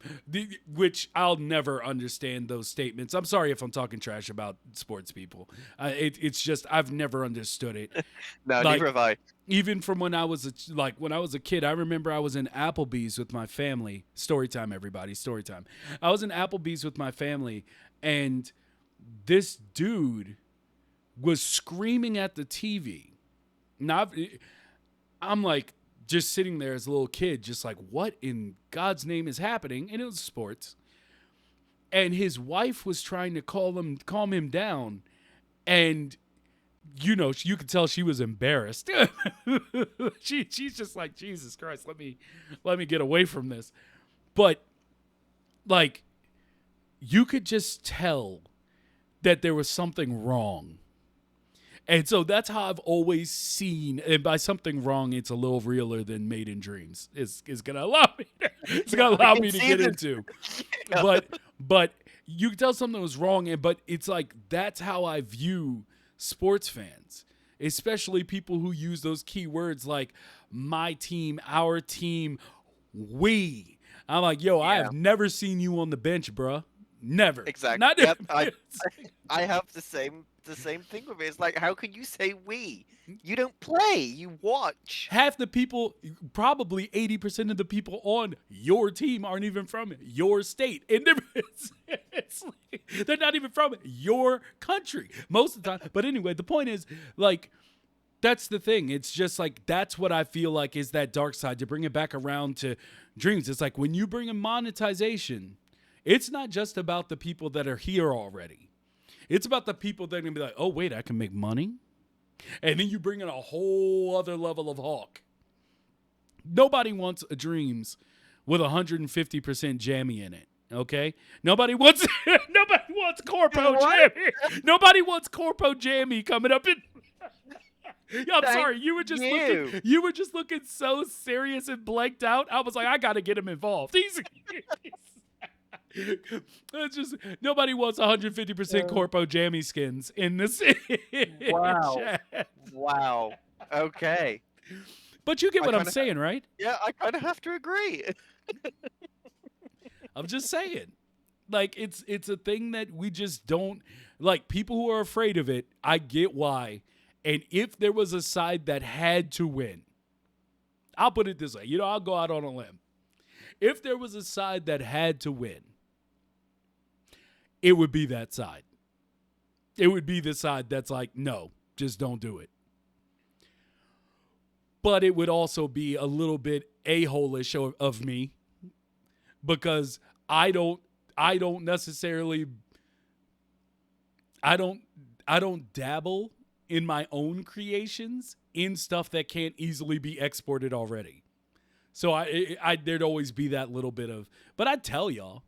which I'll never understand those statements. I'm sorry if I'm talking trash about sports people. It's just, I've never understood it. No, neither have I. Even from when I was a kid, I remember I was in Applebee's with my family. Story time, everybody. Story time. I was in Applebee's with my family, and this dude was screaming at the TV. Now, I'm like just sitting there as a little kid, just like, what in God's name is happening? And it was sports. And his wife was trying to calm him down. And, you know, you could tell she was embarrassed. She's just like, Jesus Christ, let me get away from this. But, like, you could just tell that there was something wrong. And so that's how I've always seen, and by something wrong, it's a little realer than Made in Dreams. Is gonna allow me to get into. Yeah. But you can tell something was wrong, but it's like that's how I view sports fans, especially people who use those key words like my team, our team, we. I'm like, yo, I have never seen you on the bench, bruh. Never. Exactly. Not Yep. I have the same thing with it. It's like, how can you say we? You don't play. You watch. half the people, probably 80% of the people on your team aren't even from your state. And they're not even from your country most of the time. But anyway, the point is, like, that's the thing. It's just like, that's what I feel like is that dark side, to bring it back around to dreams. It's like when you bring in monetization, it's not just about the people that are here already. It's about the people that are going to be like, oh, wait, I can make money. And then you bring in a whole other level of hawk. Nobody wants a dreams with 150% jammy in it. Okay? Nobody wants Corpo What? jammy. Nobody wants Corpo jammy coming up in. I'm Thank sorry, you were just looking so serious and blanked out. I was like, I gotta get him involved. It's just nobody wants 150% Corpo jammy skins in this. Wow. chat. Wow. Okay. But you get I what I'm kinda- saying, right? Yeah, I kind of have to agree. I'm just saying. Like it's a thing that we just don't like. People who are afraid of it, I get why. And if there was a side that had to win, I'll put it this way. I'll go out on a limb. If there was a side that had to win, it would be that side. It would be the side that's like, no, just don't do it. But it would also be a little bit a-hole-ish of me, because I don't necessarily I don't dabble in my own creations in stuff that can't easily be exported already. So there'd always be that little bit of, but I'd tell y'all.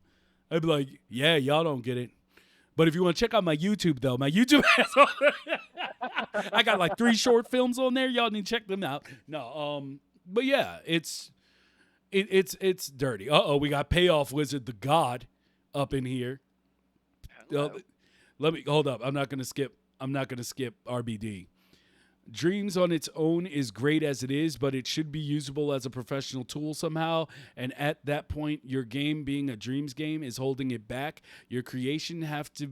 I'd be like, yeah, y'all don't get it. But if you want to check out my YouTube, though, my YouTube has I got like 3 short films on there. Y'all need to check them out. No, but yeah, it's dirty. We got Payoff Wizard the God up in here. Let me hold up. I'm not gonna skip RBD. Dreams on its own is great as it is, but it should be usable as a professional tool somehow. And at that point, your game being a dreams game is holding it back. Your creation have to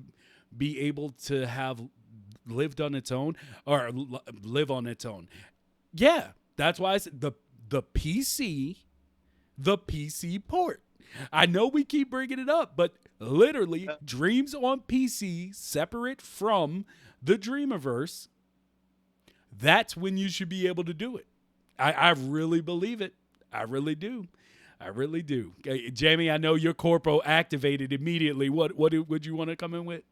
be able to have lived on its own, or live on its own. Yeah, that's why I said the PC port. I know we keep bringing it up, but literally, Dreams on PC separate from the Dreamiverse. That's when you should be able to do it. I really believe it. I really do. Jamie, I know your corpo activated immediately. What would you want to come in with?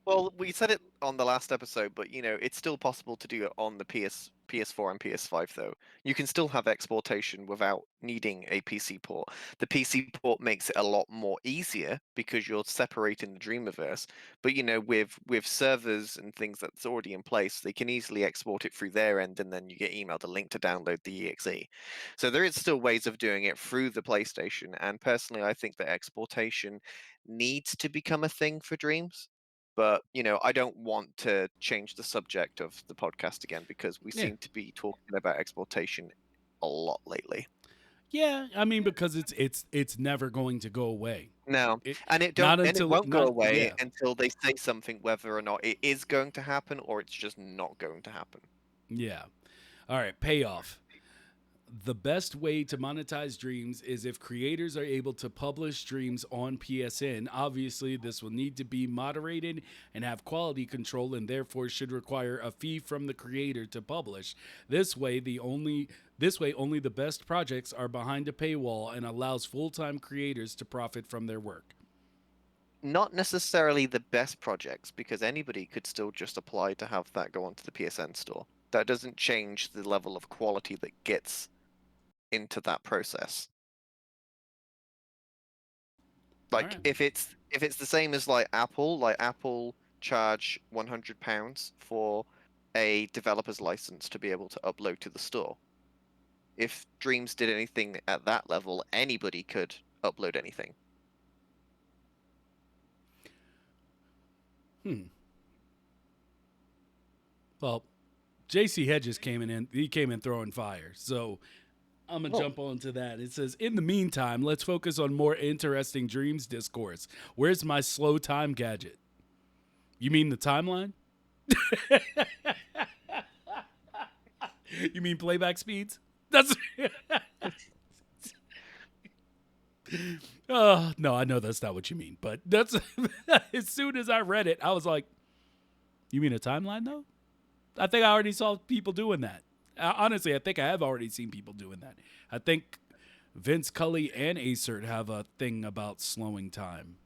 Well, we said it on the last episode, but it's still possible to do it on the PS4 and PS5 though. You can still have exportation without needing a PC port. The PC port makes it a lot more easier because you're separating the Dreamiverse. But with servers and things that's already in place, they can easily export it through their end, and then you get emailed a link to download the exe. So there is still ways of doing it through the PlayStation, and personally I think that exportation needs to become a thing for Dreams. But I don't want to change the subject of the podcast again, because we seem to be talking about exportation a lot lately. Yeah, I mean, because it's never going to go away. No, and it won't go away until they say something, whether or not it is going to happen or it's just not going to happen. Yeah. All right, Payoff. The best way to monetize Dreams is if creators are able to publish Dreams on PSN. Obviously, this will need to be moderated and have quality control, and therefore should require a fee from the creator to publish. This way, only the best projects are behind a paywall, and allows full-time creators to profit from their work. Not necessarily the best projects, because anybody could still just apply to have that go onto the PSN store. That doesn't change the level of quality that gets into that process. Like, Right. if it's the same as like Apple charge £100 for a developer's license to be able to upload to the store. If Dreams did anything at that level, anybody could upload anything. Well, JC Hedges came in throwing fire. So I'm gonna Oh. jump onto that. It says, in the meantime, let's focus on more interesting dreams discourse. Where's my slow time gadget? You mean the timeline? You mean playback speeds? That's no, I know that's not what you mean, but that's as soon as I read it, I was like, you mean a timeline though? I think I already saw people doing that. Honestly, I think I have already seen people doing that. I think Vince Cully and Acert have a thing about slowing time.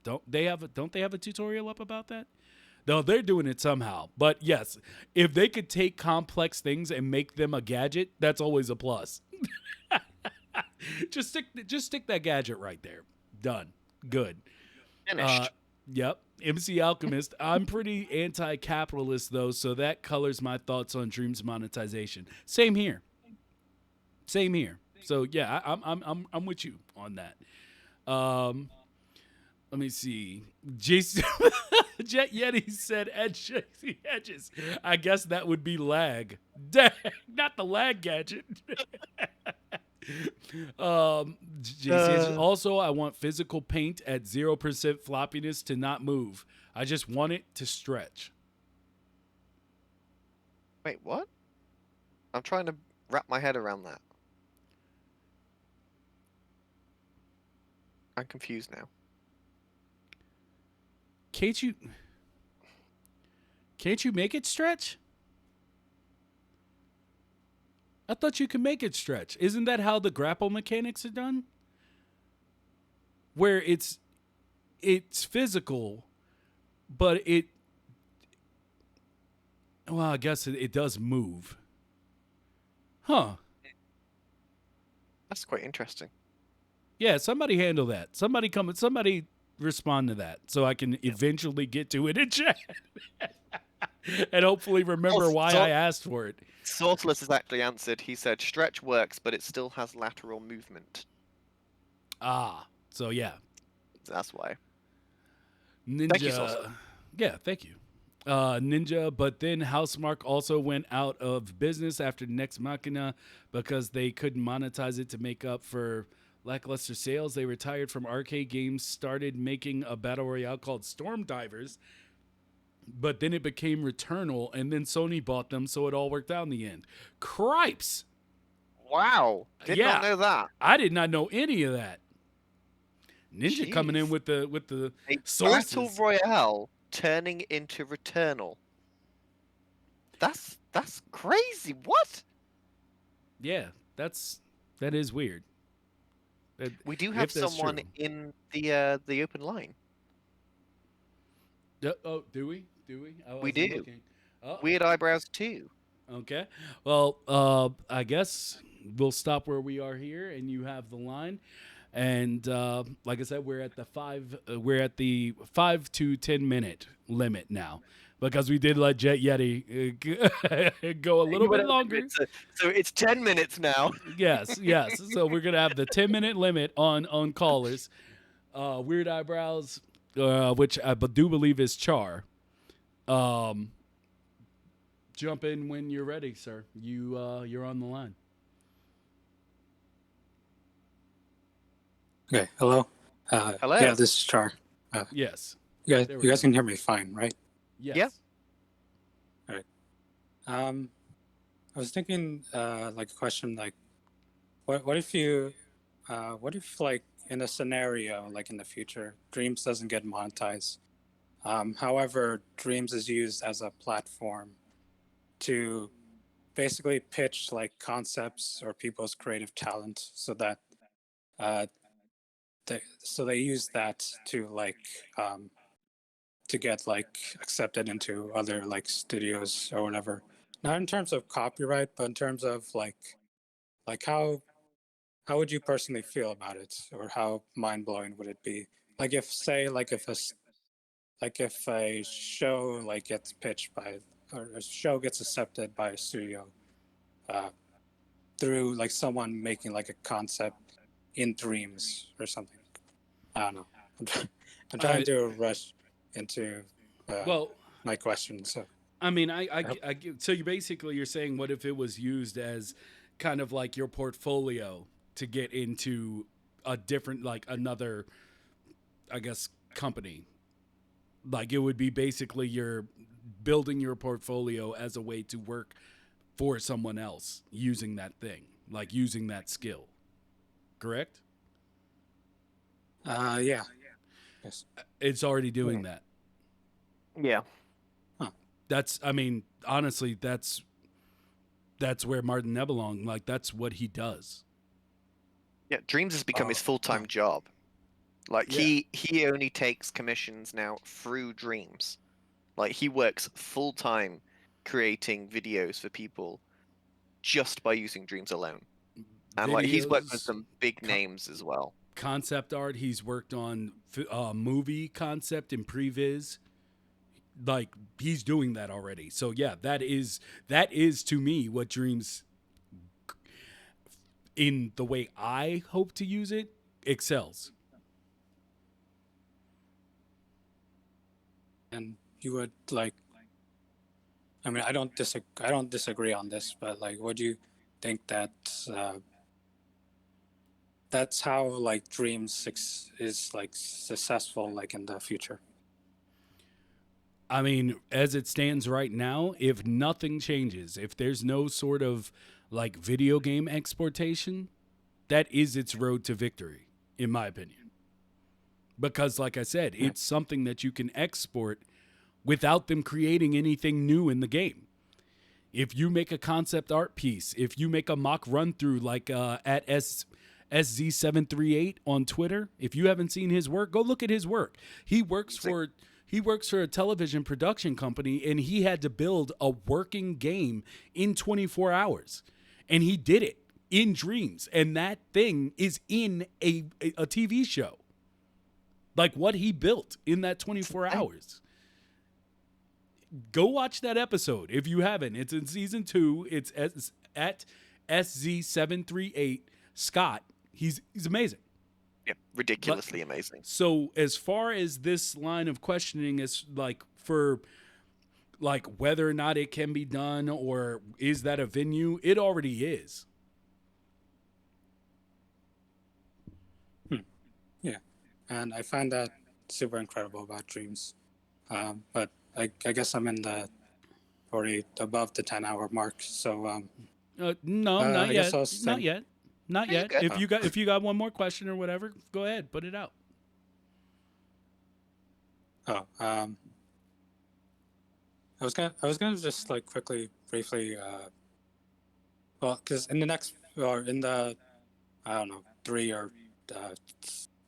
Don't they have a tutorial up about that? No, they're doing it somehow. But yes, if they could take complex things and make them a gadget, that's always a plus. just stick that gadget right there. Done. Good. Finished. Yep. MC Alchemist. I'm pretty anti-capitalist though, so that colors my thoughts on Dreams monetization. Same here. Same here. So yeah, I'm with you on that. Let me see. Jason Jet Yeti said edges. I guess that would be lag. Dang, not the lag gadget. JC also, I want physical paint at 0% floppiness to not move. I just want it to stretch. Wait, what? I'm trying to wrap my head around that. I'm confused now. Can't you make it stretch? I thought you could make it stretch. Isn't that how the grapple mechanics are done? Where it's physical, but well, I guess it does move. Huh. That's quite interesting. Yeah, somebody handle that. Somebody respond to that so I can eventually get to it in chat. And hopefully remember why I asked for it. Sortless has actually answered. He said stretch works, but it still has lateral movement. Ah, so yeah. That's why. Ninja. Thank you, Sortless. Yeah, thank you. Ninja, but then Housemark also went out of business after Next Machina because they couldn't monetize it to make up for lackluster sales. They retired from arcade games, started making a battle royale called Storm Divers, but then it became Returnal, and then Sony bought them, so it all worked out in the end. Cripes! Wow. Did not know that. I did not know any of that. Ninja coming in Jeez. with the A sources. battle royale turning into Returnal. That's crazy. What? Yeah, that is weird. We do have someone in the open line. Oh, do we? We do. Weird Eyebrows too. Okay. Well, I guess we'll stop where we are here, and you have the line. And like I said, we're at the 5 to 10 minute limit now because we did let Jet Yeti go a little bit longer. So it's 10 minutes now. Yes. So we're gonna have the 10-minute limit on callers. Weird Eyebrows, which I do believe is Char. Jump in when you're ready, sir. You're on the line. Okay, hello. Hello. Yeah, this is Char. Yes. You guys can hear me fine, right? Yes. Yeah. All right. I was thinking, like a question, like, what if like in a scenario, like in the future, Dreams doesn't get monetized. However, Dreams is used as a platform to basically pitch like concepts or people's creative talent, so that they use that to like to get like accepted into other like studios or whatever. Not in terms of copyright, but in terms of like how would you personally feel about it, or how mind blowing would it be? Like if say like if a show like gets pitched by, or a show gets accepted by a studio uh, through like someone making like a concept in Dreams or something. I don't know. I'm trying to rush into my question. So I mean, I so you're saying, what if it was used as kind of like your portfolio to get into a different, like another, I guess, company. Like it would be basically you're building your portfolio as a way to work for someone else using that thing, like using that skill. Correct? Yeah. Yes. It's already doing that. Yeah. That's, I mean, honestly, that's where Martin Nebelong, like that's what he does. Yeah, Dreams has become his full-time job. Like Yeah. he only takes commissions now through Dreams. Like he works full-time creating videos for people just by using Dreams alone. And like he's worked with Videos, some big names as well. concept art. He's worked on movie concept and previs. Like he's doing that already. So yeah, that is to me what Dreams, in the way I hope to use it, excels. And you would like, I mean, I don't disagree on this, but like, would you think that that's how like is like successful like in the future? I mean, as it stands right now, if nothing changes, if there's no sort of like video game exportation, that is its road to victory, in my opinion. Because, like I said, it's something that you can export without them creating anything new in the game. If you make a concept art piece, if you make a mock run through like at SZ738 on Twitter, if you haven't seen his work, go look at his work. He works for a television production company, and he had to build a working game in 24 hours. And he did it in Dreams. And that thing is in a TV show. Like what he built in that 24 hours. Go watch that episode if you haven't. It's in season 2. It's at SZ738. Scott, he's amazing. Yeah, ridiculously amazing. So as far as this line of questioning is like for like whether or not it can be done or is that a venue, it already is. Yeah, and I find that super incredible about Dreams. But I guess I'm in the already above the 10-hour mark. So No, not I guess yet. I'll say- Not yet. Not Yeah, yet. you're good. If you got one more question or whatever, go ahead, put it out. I was gonna just like quickly, briefly, well, because in the next or in the I don't know 3 or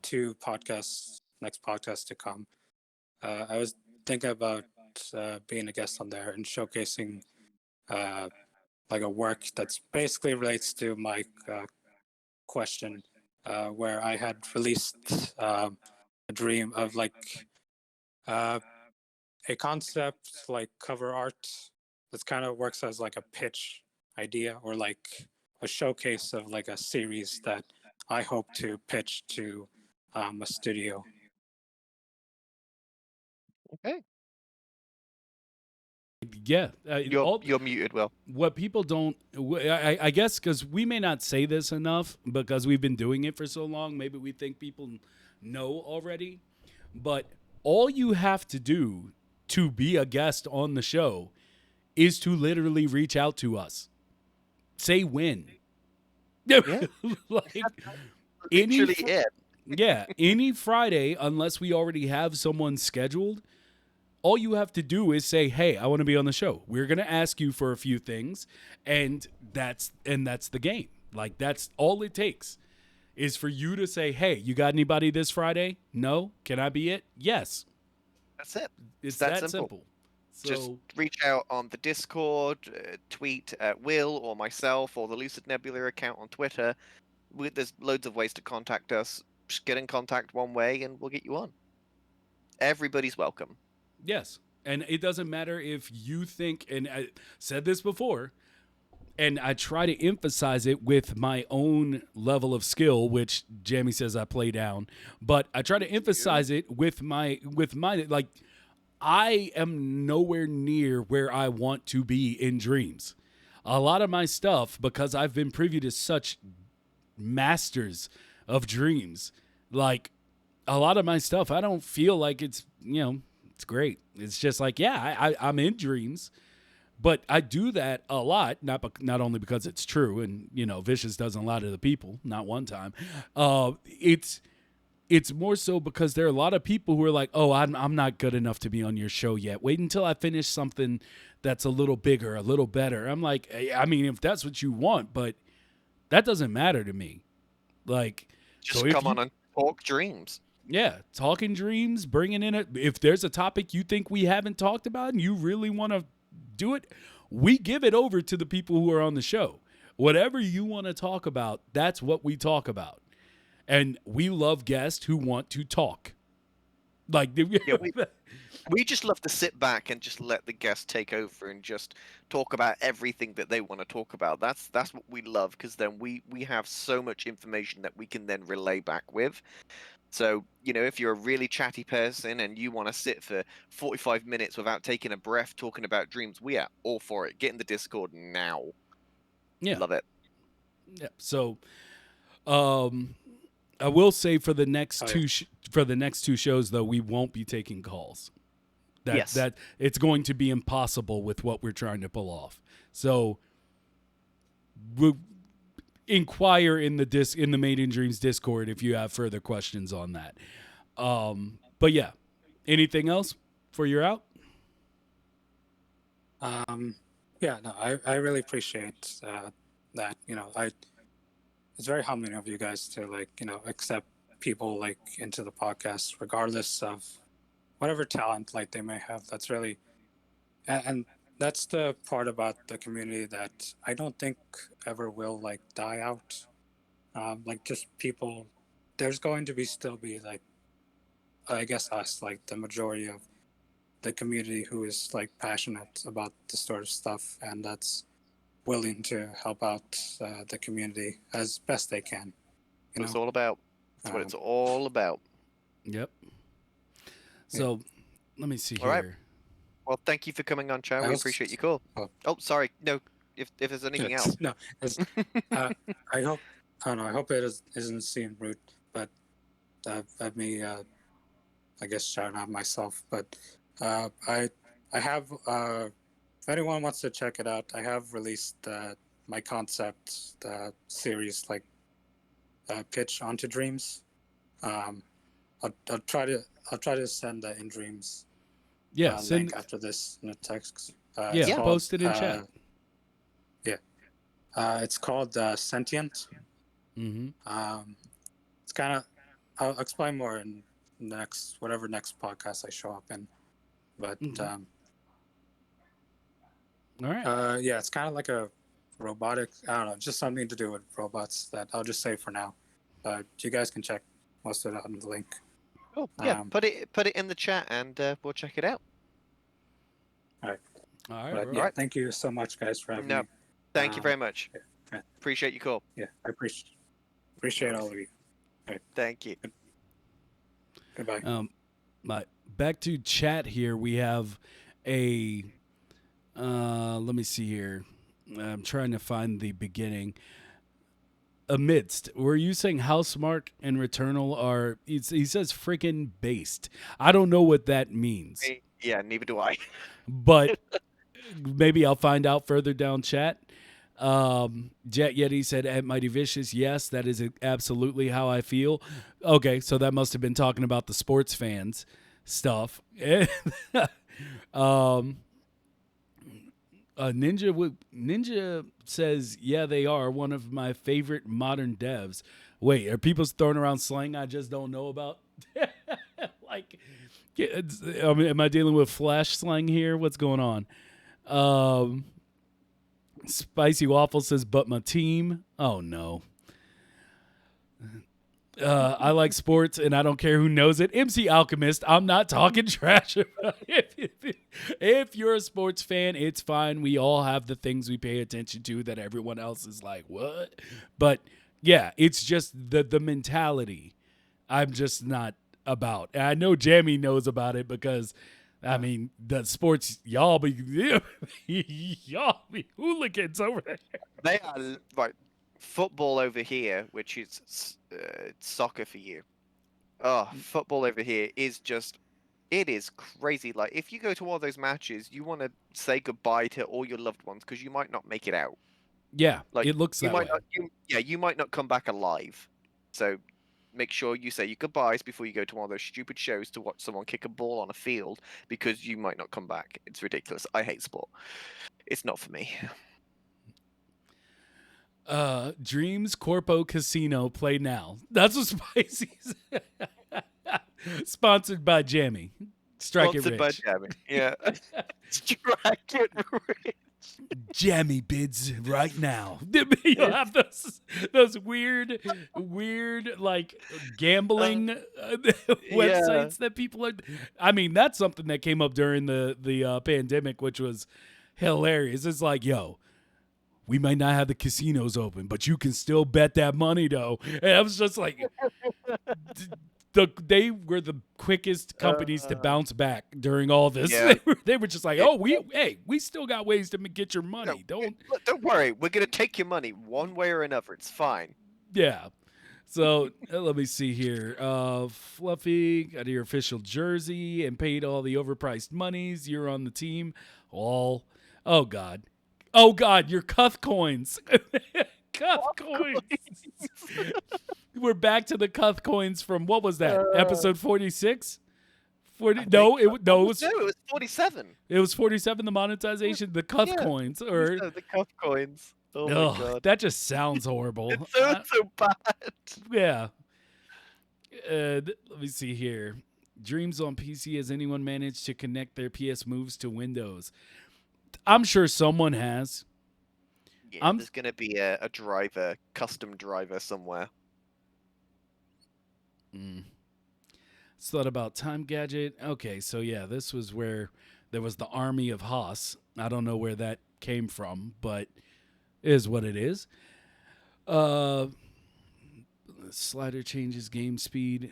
2 podcasts, next podcast to come, I was thinking about being a guest on there and showcasing like a work that's basically relates to my question, where I had released a dream of like a concept like cover art that kind of works as like a pitch idea or like a showcase of like a series that I hope to pitch to a studio. Okay. Yeah. You're muted, Will. What people don't, I guess, because we may not say this enough because we've been doing it for so long. Maybe we think people know already. But all you have to do to be a guest on the show is to literally reach out to us. Say when. Yeah. Like Literally it. Yeah, any Friday, unless we already have someone scheduled, all you have to do is say, "Hey, I want to be on the show." We're going to ask you for a few things, and that's the game. Like that's all it takes is for you to say, "Hey, you got anybody this Friday?" "No." "Can I be it?" "Yes." That's it. It's that simple. So Just reach out on the Discord, tweet at Will or myself or the Lucid Nebula account on Twitter. There's loads of ways to contact us. Just get in contact one way and we'll get you on. Everybody's welcome. yes. And it doesn't matter if you think, and I said this before, and I try to emphasize it with my own level of skill, which Jamie says I play down, but I try to emphasize it with my like, I am nowhere near where I want to be in Dreams. a lot of my stuff, because I've been privy to such masters of dreams, like a lot of my stuff, I don't feel like it's, it's great. It's just like, yeah, I'm in dreams, but I do that a lot, not only because it's true, and Vicious doesn't lie to the people, not one time. It's more so because there are a lot of people who are like, oh, I'm not good enough to be on your show yet. Wait until I finish something that's a little bigger, a little better. I'm like, I mean, if that's what you want, but that doesn't matter to me. Like, Just so if come you, on and talk dreams. yeah, talking dreams, bringing in it. If there's a topic you think we haven't talked about and you really want to do it, we give it over to the people who are on the show. Whatever you want to talk about, that's what we talk about. And we love guests who want to talk. Like, Yeah, we just love to sit back and just let the guests take over and just talk about everything that they want to talk about. That's what we love, because then we have so much information that we can then relay back with. So, if you're a really chatty person and you want to sit for 45 minutes without taking a breath talking about dreams, we are all for it. Get in the Discord now. yeah. Love it. Yeah. So, I will say for the next two shows though, we won't be taking calls. That it's going to be impossible with what we're trying to pull off. So we'll inquire in the Made in Dreams Discord if you have further questions on that. But yeah, anything else before you're out? Yeah, no, I really appreciate that. It's very humbling of you guys to accept people into the podcast, regardless of whatever talent they may have. That's really, and that's the part about the community that I don't think ever will die out. Just people, there's going to still be I guess us, the majority of the community who is passionate about this sort of stuff, and that's willing to help out the community as best they can. That's what it's all about. That's what it's all about. Yep. So, let me see All right. here. Well, thank you for coming on, Chow. We appreciate you. Cool. Oh, sorry. No, if there's anything else. No, I hope. I don't know. I hope it isn't seem rude, but let me, I guess, shout out myself. But I have. If anyone wants to check it out, I have released my concept series, pitch onto Dreams. I'll try to send that in Dreams. Yeah, link after this in a text. Post it in chat. It's called Sentient. Mm-hmm. It's kind of. I'll explain more in next podcast I show up in, but all right. it's kind of like a robotic. I don't know, just something to do with robots that I'll just say for now. You guys can check most of it on the link. Oh yeah, put it in the chat and we'll check it out. All right. But, yeah, thank you so much, guys, for having me. Thank you very much. Yeah. Appreciate you, call. Yeah, I appreciate all of you. Right. Thank you. Goodbye. Back to chat here. We have a. Let me see here. I'm trying to find the beginning. Amidst, were you saying Housemark and Returnal are? He says freaking based. I don't know what that means. Yeah, neither do I. But maybe I'll find out further down chat. Jet Yeti said at Mighty Vicious, yes, that is absolutely how I feel. Okay, so that must have been talking about the sports fans stuff. Ninja says, yeah, they are one of my favorite modern devs. Wait, are people throwing around slang I just don't know about? Am I dealing with Flash slang here? What's going on? Spicy Waffle says, but my team. Oh, no. I like sports, and I don't care who knows it. MC Alchemist, I'm not talking trash about it. If you're a sports fan, it's fine. We all have the things we pay attention to that everyone else is like, what? But, yeah, it's just the mentality I'm just not about. And I know Jamie knows about it because I mean, the sports, y'all be y'all be hooligans over there. They are right. Football over here, which is soccer for you. Oh, football over here is just. It is crazy. Like, if you go to one of those matches, you want to say goodbye to all your loved ones because you might not make it out. Yeah, Like, it looks you that might way. not. You might not come back alive. So, make sure you say your goodbyes before you go to one of those stupid shows to watch someone kick a ball on a field because you might not come back. It's ridiculous. I hate sport. It's not for me. Dreams Corpo Casino, play now. That's what Spicy's. Sponsored by Jammy. Strike Sponsored it by rich. Jammy. Yeah. Strike it rich. Jammy bids right now. You'll have those weird like gambling Yeah. websites that people are. I mean, that's something that came up during the pandemic, which was hilarious. It's like, yo, we might not have the casinos open, but you can still bet that money though. And I was just like, they were the quickest companies to bounce back during all this. Yeah. They were just like, It- oh, we still got ways to get your money. Don't, Look, don't worry. We're gonna take your money one way or another. It's fine. yeah. So let me see here. Fluffy got your official jersey and paid all the overpriced monies. You're on the team. All, oh God, your Cuth coins. Cuth coins. We're back to the Cuth coins from what was that? Episode 46? 40? No, it was No, it was 47. it was 47. The monetization, the Cuth Yeah. coins, or So the cuff coins. Oh my ugh, god. that just sounds horrible. It's so bad. Yeah. Let me see here. Dreams on PC. Has anyone managed to connect their PS moves to Windows? I'm sure someone has. Yeah, there's gonna be a driver, custom driver somewhere. Just thought about Time Gadget. Okay, so yeah, this was where there was the army of Haas. I don't know where that came from, but it is what it is. Slider changes game speed.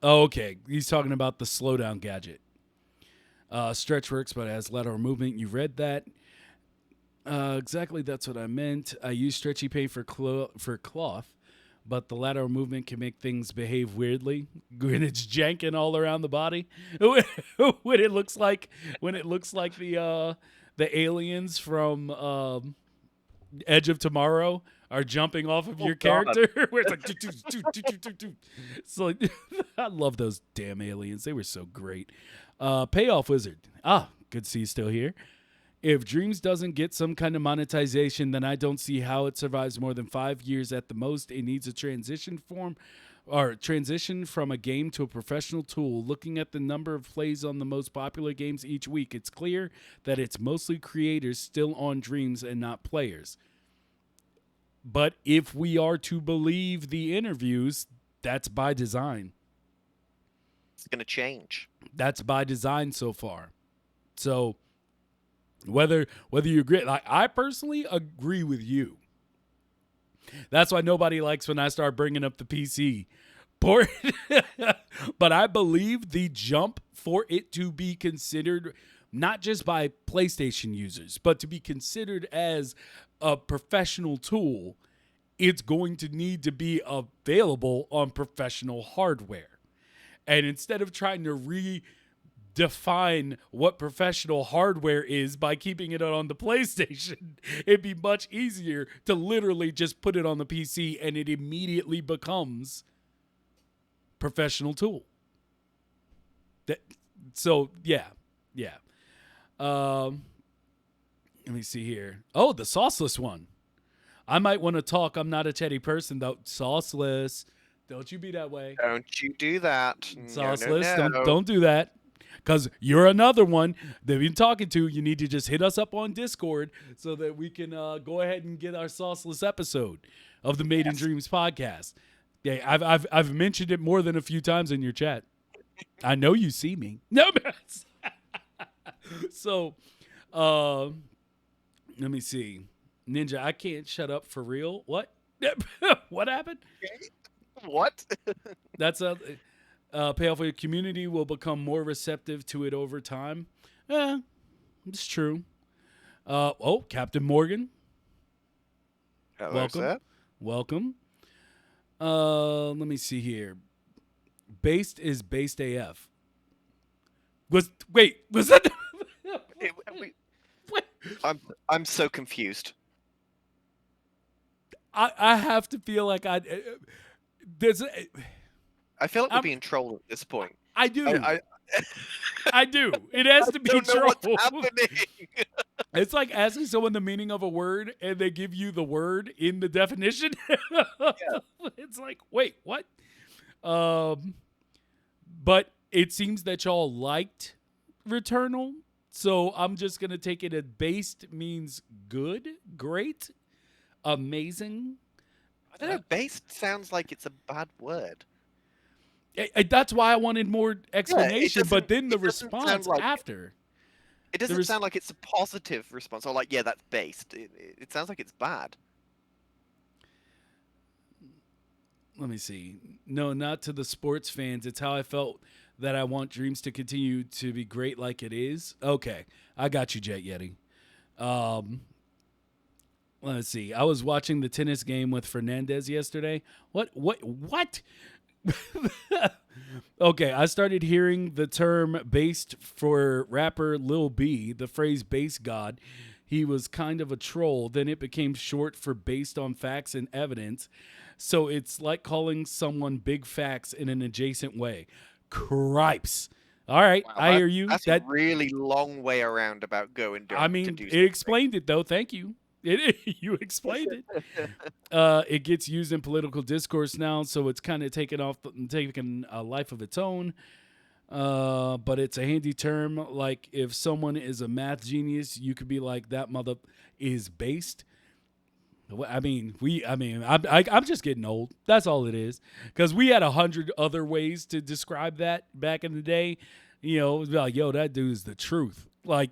Oh, okay. He's talking about the slowdown gadget. Stretch works, but it has lateral movement. You read that. Exactly, that's what I meant. I use stretchy pay for cloth, but the lateral movement can make things behave weirdly when it's janking all around the body. when it looks like the aliens from Edge of Tomorrow are jumping off of your God. character, where it's like, so I love those damn aliens. They were so great. Payoff Wizard. Good to see you still here. If Dreams doesn't get some kind of monetization, then I don't see how it survives more than 5 years at the most. It needs a transition from a game to a professional tool. Looking at the number of plays on the most popular games each week, it's clear that it's mostly creators still on Dreams and not players. But if we are to believe the interviews, that's by design. It's gonna change. That's by design so far. So whether you agree, like, I personally agree with you. That's why nobody likes when I start bringing up the PC port. But I believe the jump for it to be considered not just by PlayStation users, but to be considered as a professional tool, it's going to need to be available on professional hardware. And instead of trying to redefine what professional hardware is by keeping it on the PlayStation, it'd be much easier to literally just put it on the PC and it immediately becomes professional tool. So yeah. Let me see here. Oh, the sauceless one. I might want to talk. I'm not a Teddy person though. Sauceless. Don't you be that way. Don't you do that. Sauceless. No. Don't do that. Because you're another one that we've been talking to. You need to just hit us up on Discord so that we can go ahead and get our sauceless episode of the Made in Dreams podcast. Yeah, I've mentioned it more than a few times in your chat. I know you see me. No, so, let me see. Ninja, I can't shut up for real. What? What happened? What? That's Payoff for the community will become more receptive to it over time. It's true. Captain Morgan, Hello, welcome. sir. Welcome. Let me see here. Based is based AF. Was that? It- we- What? I'm so confused. I have to feel like there's I feel like we're I'm- being trolled at this point. I do. I I do. It has to be don't know what's troll. happening. It's like asking someone the meaning of a word and they give you the word in the definition. It's like, wait, what? But it seems that y'all liked Returnal, so I'm just gonna take it as based means good, great, amazing. I don't know. Based sounds like it's a bad word. That's why I wanted more explanation, but doesn't- then the it doesn't sound response like- after. It doesn't res- sound like it's a positive response. Or like, yeah, that's based. It sounds like it's bad. Let me see. No, not to the sports fans. It's how I felt that I want Dreams to continue to be great like it is. Okay. I got you, Jet Yeti. Let's see. I was watching the tennis game with Fernandez yesterday. What? Okay, I started hearing the term based for rapper Lil B, the phrase base god. He was kind of a troll. Then it became short for based on facts and evidence. So it's like calling someone big facts in an adjacent way. Cripes. All right, Wow, I hear you. That's a really long way around about going I to mean, do it something. explained it though. Thank you. You explained it. It gets used in political discourse now, so it's kind of taken a life of its own. But it's a handy term. Like if someone is a math genius, you could be like, that mother is based. I'm just getting old. That's all it is. Because we had 100 other ways to describe that back in the day. You know, it was like, yo, that dude is the truth. Like,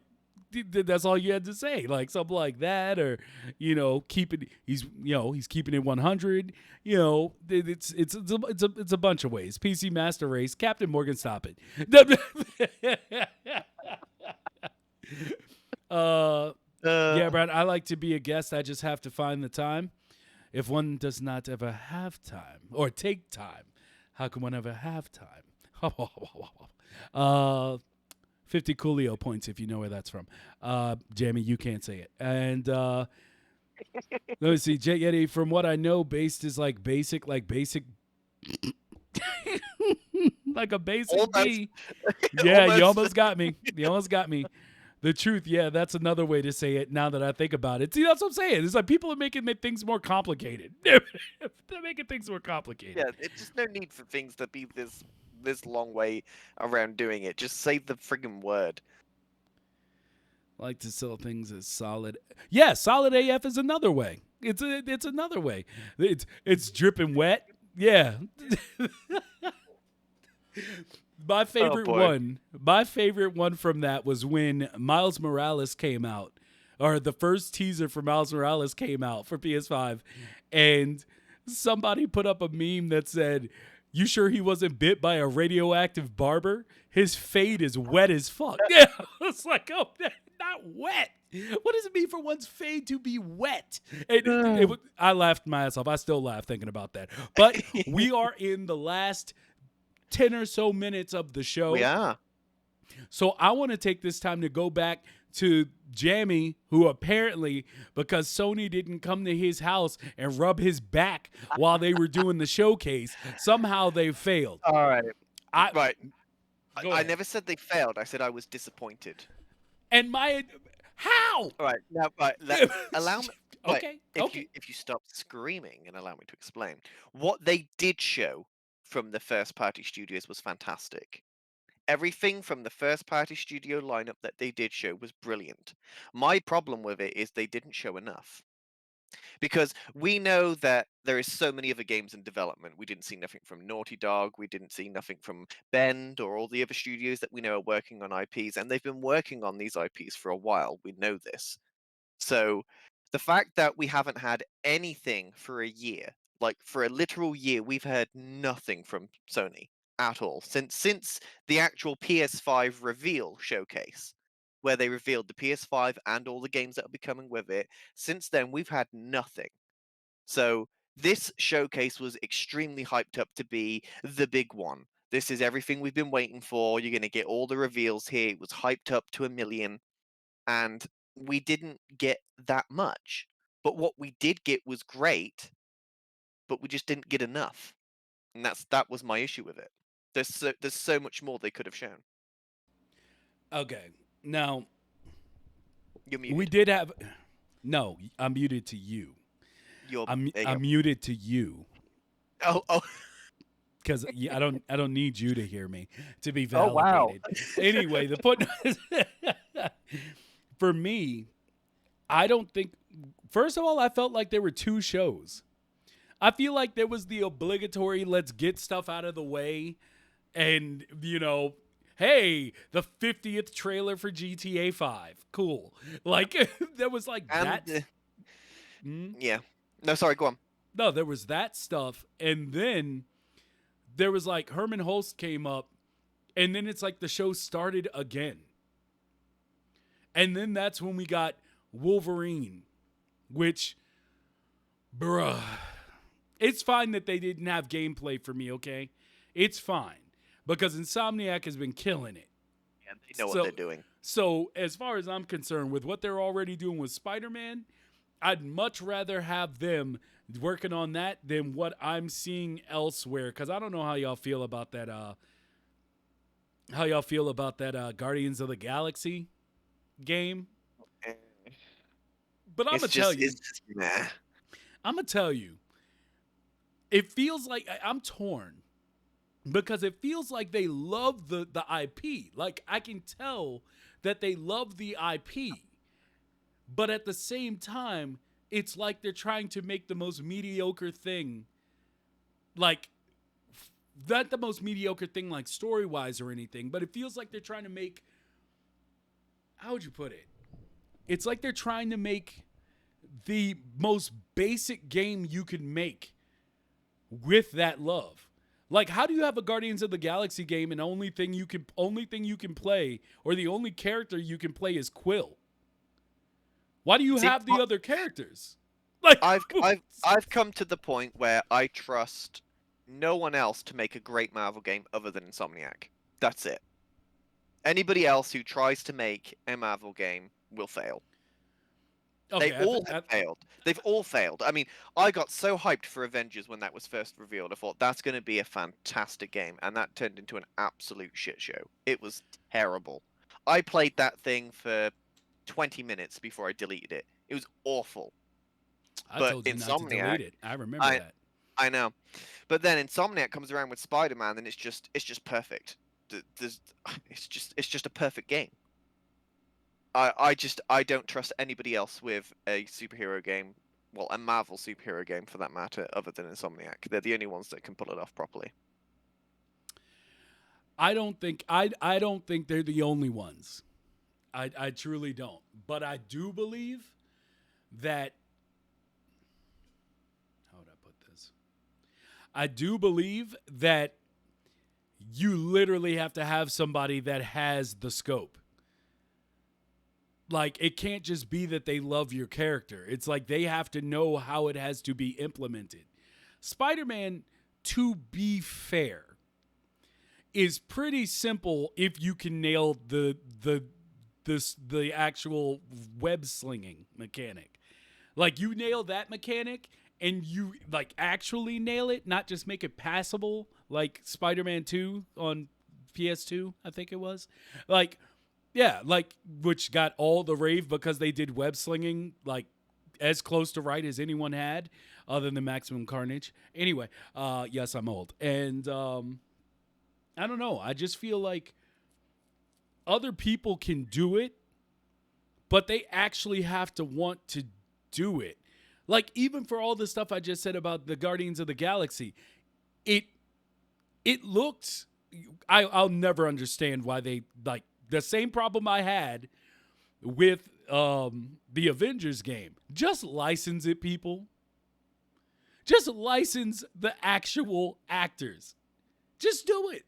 that's all you had to say, like something like that, or he's keeping it 100. It's a bunch of ways. PC Master Race, Captain Morgan, stop it. Yeah, Brad, I like to be a guest. I just have to find the time. If one does not ever have time or take time, how can one ever have time? 50 Coolio points if you know where that's from. Jamie, you can't say it. And let me see. Jet Yeti, from what I know, based is like basic. Like a basic Almost. B. Yeah, you Almost. almost got me. You almost got me. The truth, yeah, that's another way to say it now that I think about it. See, that's what I'm saying. It's like people are making things more complicated. They're making things more complicated. Yeah, it's just no need for things to be this long way around doing it. Just say the friggin' word. Like to sell things as solid. Yeah, solid AF is another way. It's another way. It's dripping wet. Yeah. My favorite one from that was when Miles Morales came out, or the first teaser for Miles Morales came out for PS5, and somebody put up a meme that said, "You sure he wasn't bit by a radioactive barber? His fade is wet as fuck." Yeah, it's like, oh, that's not wet. What does it mean for one's fade to be wet? I laughed my ass off. I still laugh thinking about that. But we are in the last 10 or so minutes of the show. We are. So I want to take this time to go back to Jamie, who apparently, because Sony didn't come to his house and rub his back while they were doing the showcase, somehow they failed. All right. Go I ahead. never said they failed. I said I was disappointed. And how? All right. Now, allow me. Okay. If you stop screaming and allow me to explain, what they did show from the first party studios was fantastic. Everything from the first party studio lineup that they did show was brilliant. My problem with it is they didn't show enough. Because we know that there is so many other games in development. We didn't see nothing from Naughty Dog. We didn't see nothing from Bend or all the other studios that we know are working on IPs. And they've been working on these IPs for a while. We know this. So the fact that we haven't had anything for a year, like for a literal year, we've heard nothing from Sony. at all. Since the actual PS5 reveal showcase, where they revealed the PS5 and all the games that will be coming with it, since then we've had nothing. So this showcase was extremely hyped up to be the big one. This is everything we've been waiting for. You're going to get all the reveals here. It was hyped up to 1,000,000, and we didn't get that much. But what we did get was great, but we just didn't get enough. And that was my issue with it. There's so much more they could have shown. Okay. Now, You're muted. we did have. No, I'm muted to you. I'm There you go. muted to you Oh, because I don't need you to hear me to be Oh, wow. validated. Anyway, the point is, for me, I don't think. First of all, I felt like there were two shows. I feel like there was the obligatory let's get stuff out of the way, and hey, the 50th trailer for GTA 5, cool. Like there was like and that. yeah. No, sorry. Go on. No, there was that stuff, and then there was like Herman Holst came up, and then it's like the show started again. And then that's when we got Wolverine, which, bruh, it's fine that they didn't have gameplay for me, okay? It's fine, because Insomniac has been killing it. Yeah, they know what they're doing. So as far as I'm concerned, with what they're already doing with Spider-Man, I'd much rather have them working on that than what I'm seeing elsewhere. Because I don't know how y'all feel about that. Guardians of the Galaxy game. Eh, But I'm gonna tell you. It's just meh. I'm gonna tell you. It feels like I'm torn because it feels like they love the IP. Like I can tell that they love the IP. But at the same time, it's like they're trying to make the most mediocre thing, like, not the most mediocre thing, like, story-wise or anything, but it feels like they're trying to make, how would you put it? It's like they're trying to make the most basic game you can make with that love. Like, how do you have a Guardians of the Galaxy game and only thing you can play, or the only character you can play is Quill? Why do you have the other characters? Like I've come to the point where I trust no one else to make a great Marvel game other than Insomniac. That's it. Anybody else who tries to make a Marvel game will fail. okay, They all have failed. They've all failed. I mean, I got so hyped for Avengers when that was first revealed. I thought that's going to be a fantastic game, and that turned into an absolute shit show. It was terrible. I played that thing for 20 minutes before I deleted it. It was awful. I told you not to delete it. I remember that. I know. But then Insomniac comes around with Spider-Man, and it's just perfect. It's just a perfect game. I don't trust anybody else with a superhero game, well, a Marvel superhero game for that matter, other than Insomniac. They're the only ones that can pull it off properly. I don't think they're the only ones. I truly don't. But I do believe that, how would I put this? I do believe that you literally have to have somebody that has the scope. Like, it can't just be that they love your character. It's like they have to know how it has to be implemented. Spider-Man, to be fair, is pretty simple if you can nail the actual web slinging mechanic. Like, you nail that mechanic and you like actually nail it, not just make it passable like Spider-Man 2 on PS2, I think it was. Like, yeah, like, which got all the rave because they did web slinging like as close to right as anyone had, other than Maximum Carnage. Anyway, yes, I'm old. And I don't know. I just feel like other people can do it, but they actually have to want to do it. Like, even for all the stuff I just said about the Guardians of the Galaxy, it looked, I'll never understand why they, like, the same problem I had with the Avengers game. Just license it, people. Just license the actual actors. Just do it.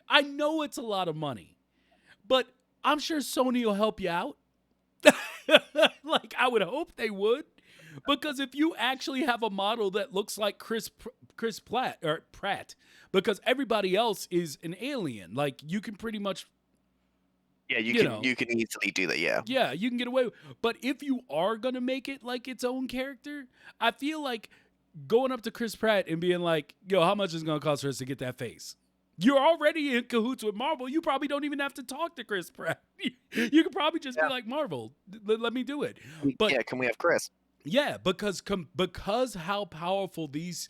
I know it's a lot of money, but I'm sure Sony will help you out. Like, I would hope they would. Because if you actually have a model that looks like Chris Pratt, because everybody else is an alien, like you can pretty much, Yeah, you know, you can easily do that. Yeah. yeah, you can get away with. But if you are gonna make it like its own character, I feel like going up to Chris Pratt and being like, "Yo, how much is it gonna cost for us to get that face?" You're already in cahoots with Marvel. You probably don't even have to talk to Chris Pratt. You could probably just be like, "Marvel, let me do it." But Yeah, can we have Chris? yeah, because how powerful these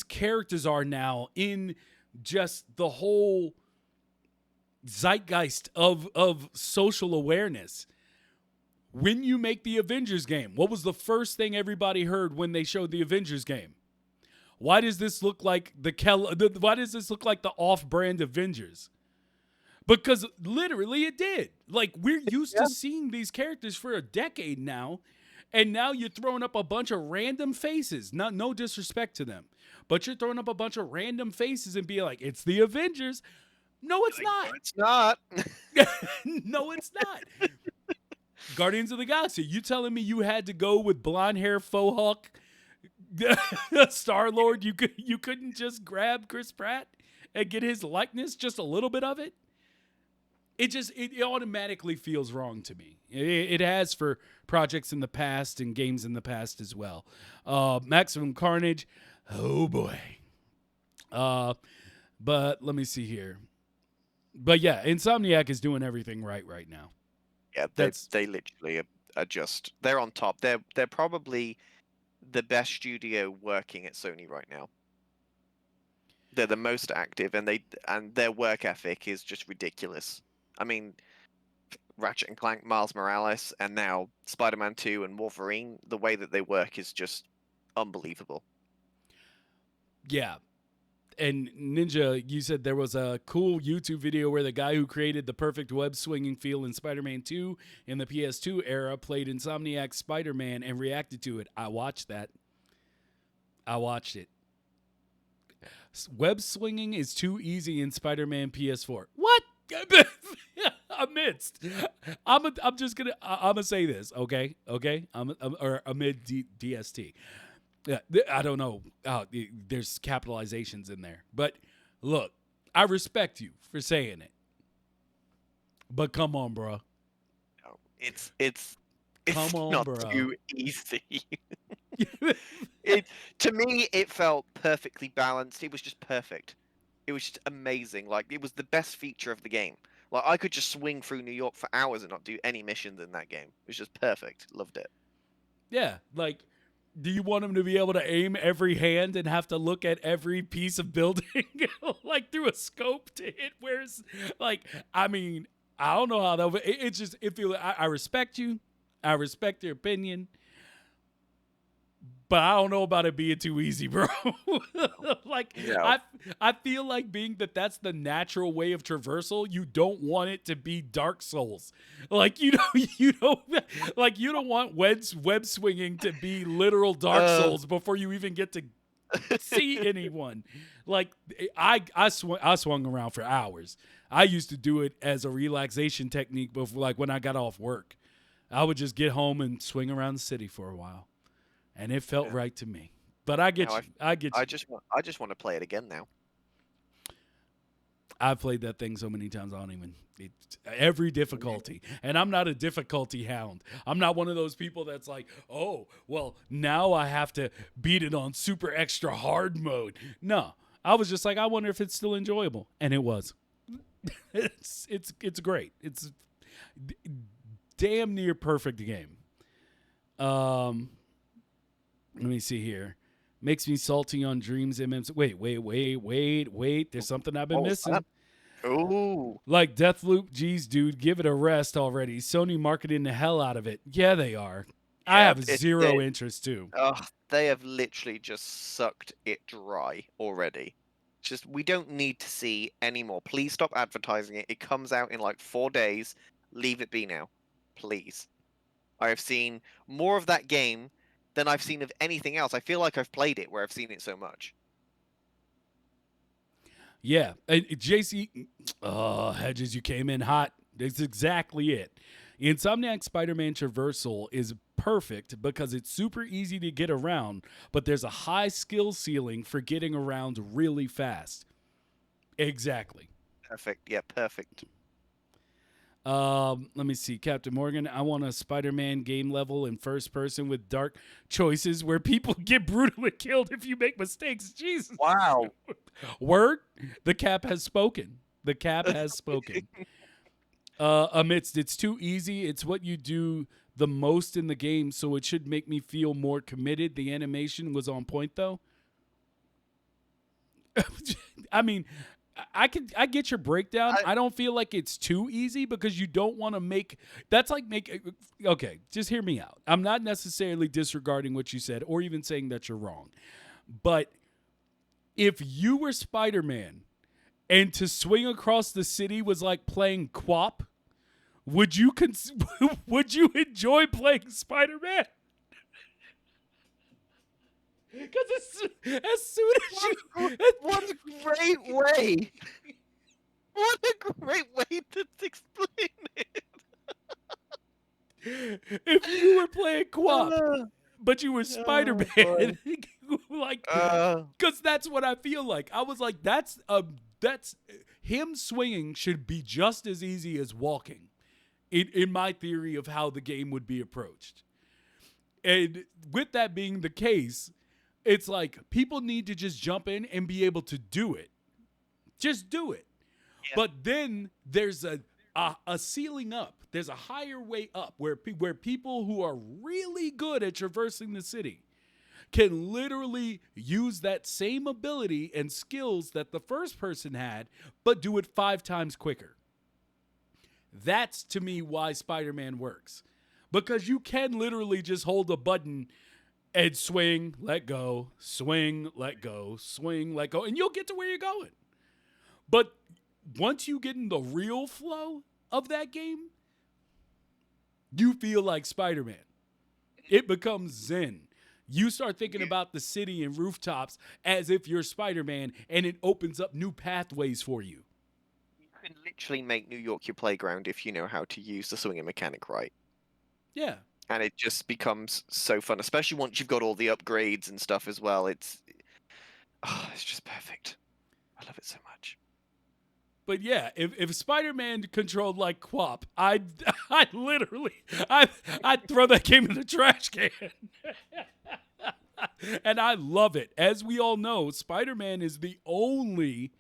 characters are now in just the whole zeitgeist of social awareness. When you make the Avengers game, what was the first thing everybody heard when they showed the Avengers game? Why does this look like why does this look like the off-brand Avengers? Because literally it did. Like, we're used to seeing these characters for a decade now, and now you're throwing up a bunch of random faces. No disrespect to them, but you're throwing up a bunch of random faces and being like, "It's the Avengers." No, it's not. No, it's not. No, it's not. Guardians of the Galaxy. You telling me you had to go with blonde hair faux Hawk, Star-Lord? You couldn't just grab Chris Pratt and get his likeness, just a little bit of it? It automatically feels wrong to me. It has for projects in the past and games in the past as well. Maximum Carnage. Oh boy. But let me see here. But yeah, Insomniac is doing everything right now. Yeah, they literally are just, they're on top. They're probably the best studio working at Sony right now. They're the most active, and their work ethic is just ridiculous. I mean, Ratchet and Clank, Miles Morales, and now Spider-Man 2 and Wolverine, the way that they work is just unbelievable. Yeah. And Ninja, you said there was a cool YouTube video where the guy who created the perfect web swinging feel in Spider-Man 2 in the PS2 era played Insomniac Spider-Man and reacted to it. I watched that. I watched it. Web swinging is too easy in Spider-Man PS4. What? Amidst. I'm gonna say this, okay? Or amid DST. Yeah, I don't know. There's capitalizations in there, but look, I respect you for saying it. But come on, bro. No, it's Come on, not bro. too easy. To me, it felt perfectly balanced. It was just perfect. It was just amazing. Like, it was the best feature of the game. Like, I could just swing through New York for hours and not do any missions in that game. It was just perfect. Loved it. Yeah, like, do you want him to be able to aim every hand and have to look at every piece of building like through a scope to hit where's, like, I mean, I don't know how that it just it feel I respect you. I respect your opinion. But I don't know about it being too easy, bro. Like, No. I feel like being that's the natural way of traversal, you don't want it to be Dark Souls. Like, you don't want web swinging to be literal Dark Souls before you even get to see anyone. Like, I swung around for hours. I used to do it as a relaxation technique before, like when I got off work. I would just get home and swing around the city for a while. And it felt right to me. But I get you. I get you. I just want to play it again now. I've played that thing so many times. I don't even every difficulty. And I'm not a difficulty hound. I'm not one of those people that's like, oh, well, now I have to beat it on super extra hard mode. No. I was just like, I wonder if it's still enjoyable. And it was. It's great. It's damn near perfect game. Let me see here. Makes me salty on Dreams MMs. Wait. There's something I've been missing. Oh. Like Deathloop, geez, dude, give it a rest already. Sony marketing the hell out of it. Yeah, they are. Yeah, I have zero interest too. They have literally just sucked it dry already. Just, we don't need to see any more. Please stop advertising it. It comes out in like 4 days. Leave it be now. Please. I have seen more of that game than I've seen of anything else. I feel like I've played it where I've seen it so much. Yeah, and JC, Hedges, you came in hot. That's exactly it. Insomniac Spider-Man Traversal is perfect because it's super easy to get around, but there's a high skill ceiling for getting around really fast. Exactly. Perfect. Yeah, perfect. Let me see, Captain Morgan. I want a Spider-Man game level in first person with dark choices where people get brutally killed if you make mistakes. Jesus. Wow. Word. The cap has spoken. The cap has spoken. Amidst, it's too easy. It's what you do the most in the game, so it should make me feel more committed. The animation was on point, though. I mean, I get your breakdown. I don't feel like it's too easy because you don't want to make that's like make okay, just hear me out. I'm not necessarily disregarding what you said or even saying that you're wrong. But if you were Spider-Man and to swing across the city was like playing Quap, would you would you enjoy playing Spider-Man? Because as soon as you What a great way! What a great way to explain it. if you were playing Quap, Uh, but you were Spider-Man, like, uh, because that's what I feel like. I was like, that's him swinging should be just as easy as walking, in my theory of how the game would be approached. And with that being the case, it's like people need to just jump in and be able to do it. Just do it. Yeah. But then there's a ceiling up. There's a higher way up where people who are really good at traversing the city can literally use that same ability and skills that the first person had, but do it 5 times quicker. That's to me why Spider-Man works. Because you can literally just hold a button and swing, let go, swing, let go, swing, let go, and you'll get to where you're going. But once you get in the real flow of that game, you feel like Spider-Man. It becomes zen. You start thinking about the city and rooftops as if you're Spider-Man, and it opens up new pathways for you. You can literally make New York your playground if you know how to use the swinging mechanic right. Yeah. And it just becomes so fun, especially once you've got all the upgrades and stuff as well. It's just perfect. I love it so much. But yeah, if Spider-Man controlled like Quap, I'd literally I'd throw that game in the trash can. And I love it. As we all know, Spider-Man is the only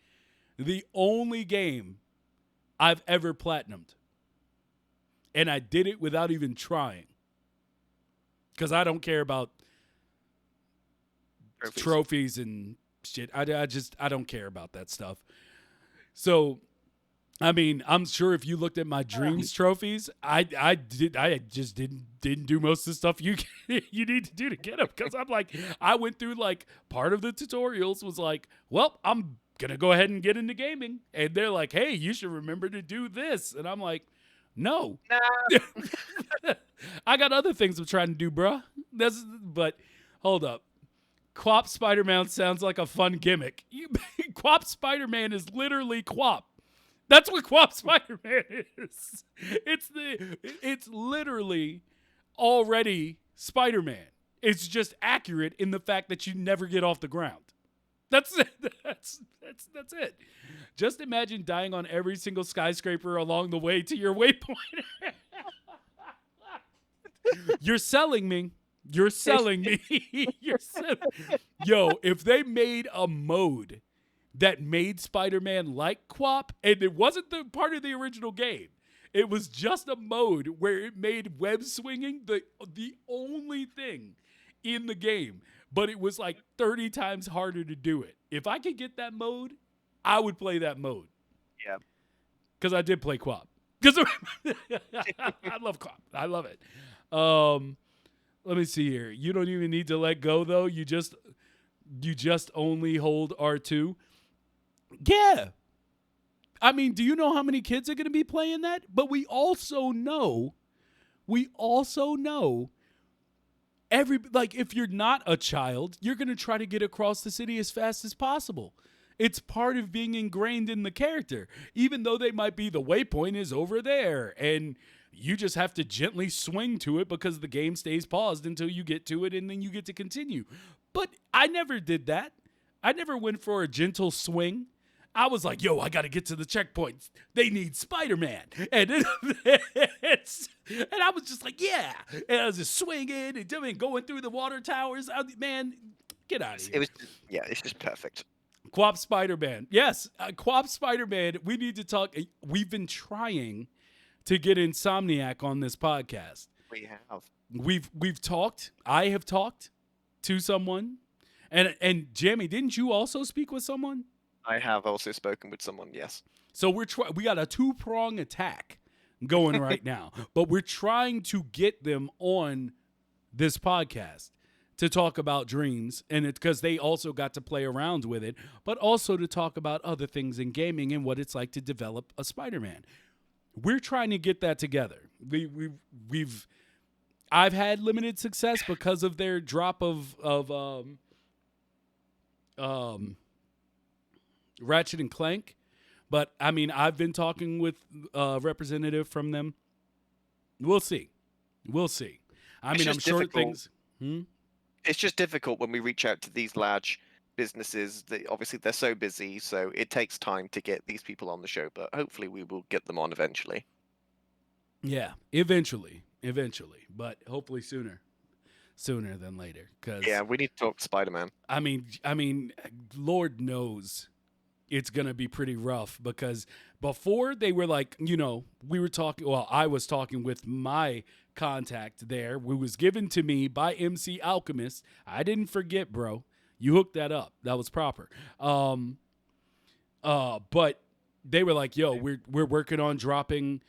game I've ever platinumed. And I did it without even trying. Because I don't care about trophies and shit. I don't care about that stuff. So, I mean, I'm sure if you looked at my dreams trophies, I just didn't do most of the stuff you need to do to get them. Because I'm like, I went through like part of the tutorials was like, well, I'm gonna go ahead and get into gaming, and they're like, hey, you should remember to do this, and I'm like, no. I got other things I'm trying to do, bruh. But hold up. Quap Spider-Man sounds like a fun gimmick. Quap Spider-Man is literally Quap. That's what Quap Spider-Man is. It's literally already Spider-Man. It's just accurate in the fact that you never get off the ground. That's it. That's it. Just imagine dying on every single skyscraper along the way to your waypoint. You're selling me. You're selling me. Yo, if they made a mode that made Spider-Man like Quap, and it wasn't the part of the original game, it was just a mode where it made web swinging the only thing in the game, but it was like 30 times harder to do it. If I could get that mode, I would play that mode. Yeah. Because I did play Quap. Because I love Quap. I love it. Let me see here. You don't even need to let go though. You just only hold R2. Yeah. I mean, do you know how many kids are going to be playing that? But we also know if you're not a child, you're going to try to get across the city as fast as possible. It's part of being ingrained in the character, even though they might be the waypoint is over there, and you just have to gently swing to it because the game stays paused until you get to it, and then you get to continue. But I never did that. I never went for a gentle swing. I was like, yo, I got to get to the checkpoints. They need Spider-Man. And and I was just like, yeah. And I was just swinging and going through the water towers. Man, get out of here. It's just perfect. Quap Spider-Man. Yes, Quap Spider-Man. We need to talk. We've been trying to get Insomniac on this podcast. We have. We've talked. I have talked to someone. And Jamie, didn't you also speak with someone? I have also spoken with someone, yes. So we got a 2-prong attack going right now, but we're trying to get them on this podcast to talk about dreams, and it's because they also got to play around with it, but also to talk about other things in gaming and what it's like to develop a Spider-Man. We're trying to get that together. I've had limited success because of their drop of Ratchet and Clank, but I mean, I've been talking with a representative from them. We'll see. I mean, I'm sure things. It's just difficult when we reach out to these large businesses. Obviously, they're so busy, so it takes time to get these people on the show. But hopefully, we will get them on eventually. Yeah, eventually, but hopefully sooner than later. Cause we need to talk Spider-Man. I mean, Lord knows it's going to be pretty rough because before they were like, we were talking, well, I was talking with my contact there, who was given to me by MC Alchemist. I didn't forget, bro. You hooked that up. That was proper. But they were like, yo, we're working on dropping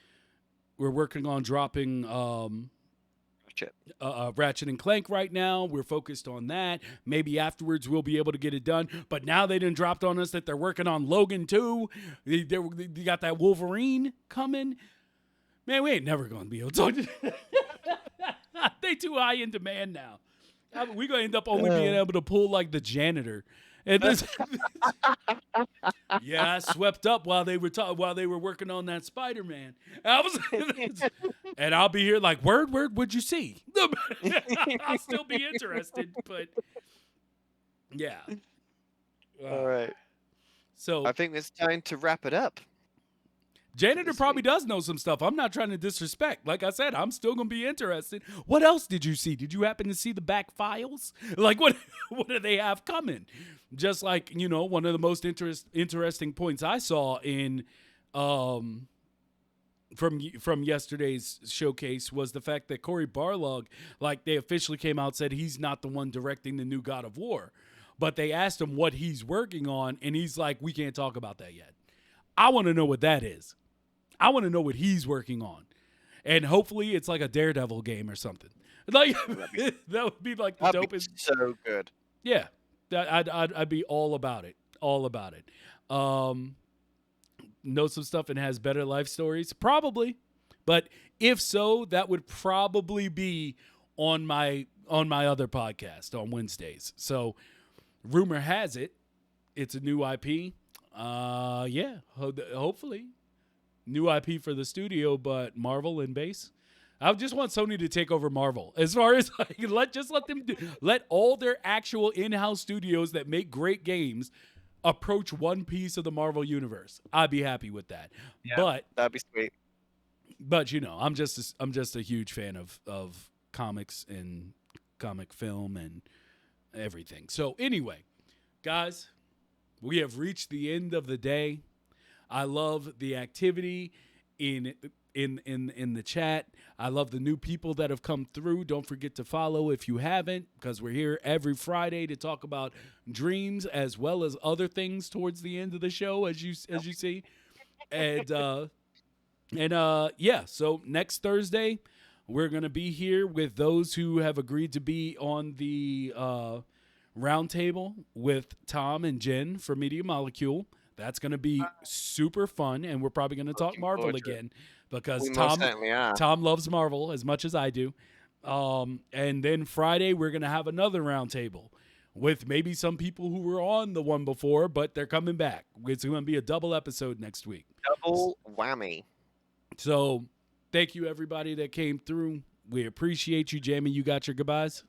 Ratchet and Clank right now. We're focused on that. Maybe afterwards we'll be able to get it done. But now they done dropped on us that they're working on Logan 2. They got that Wolverine coming. Man, we ain't never going to be able to talk. They too high in demand now. We're going to end up only being able to pull like the janitor. And this, I swept up while they were working on that Spider-Man. And I'll be here like, word, what'd you see? I'll still be interested, but yeah. All right. So I think it's time to wrap it up. Janitor probably does know some stuff. I'm not trying to disrespect. Like I said, I'm still going to be interested. What else did you see? Did you happen to see the back files? Like, what do they have coming? Just like, one of the most interesting points I saw in from yesterday's showcase was the fact that Cory Barlog, like, they officially came out and said he's not the one directing the new God of War. But they asked him what he's working on, and he's like, we can't talk about that yet. I want to know what that is. I want to know what he's working on. And hopefully it's like a Daredevil game or something. Like that would be like the That'd dopest. Be so good. Yeah. I'd be all about it. All about it. Know some stuff and has better life stories? Probably. But if so, that would probably be on my other podcast on Wednesdays. So rumor has it, it's a new IP. Hopefully. New IP for the studio, but Marvel and base. I just want Sony to take over Marvel. As far as like, let them let all their actual in-house studios that make great games approach one piece of the Marvel universe. I'd be happy with that. Yeah, but that'd be sweet. But I'm just a huge fan of comics and comic film and everything. So anyway, guys, we have reached the end of the day. I love the activity in the chat. I love the new people that have come through. Don't forget to follow if you haven't, because we're here every Friday to talk about dreams as well as other things towards the end of the show, as you see. And so next Thursday we're gonna be here with those who have agreed to be on the roundtable with Tom and Jen from Media Molecule. That's going to be super fun, and we're probably going to talk Marvel again because Tom loves Marvel as much as I do. And then Friday, we're going to have another roundtable with maybe some people who were on the one before, but they're coming back. It's going to be a double episode next week. Double whammy. So thank you, everybody that came through. We appreciate you, Jamie. You got your goodbyes?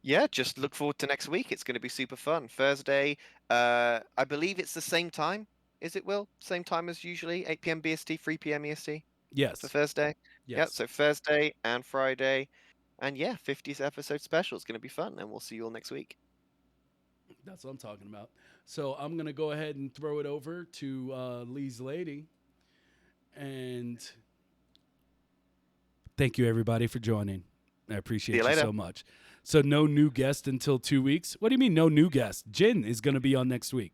Yeah, just look forward to next week. It's going to be super fun. Thursday, I believe it's the same time. Is it, Will? Same time as usually, 8 p.m. BST, 3 p.m. EST Yes. for Thursday? Yeah, Yes. so Thursday and Friday. And yeah, 50th episode special. It's going to be fun. And we'll see you all next week. That's what I'm talking about. So I'm going to go ahead and throw it over to Lee's Lady. And thank you, everybody, for joining. I appreciate you later. so much. So no new guest until 2 weeks. What do you mean no new guest? Jen is going to be on next week.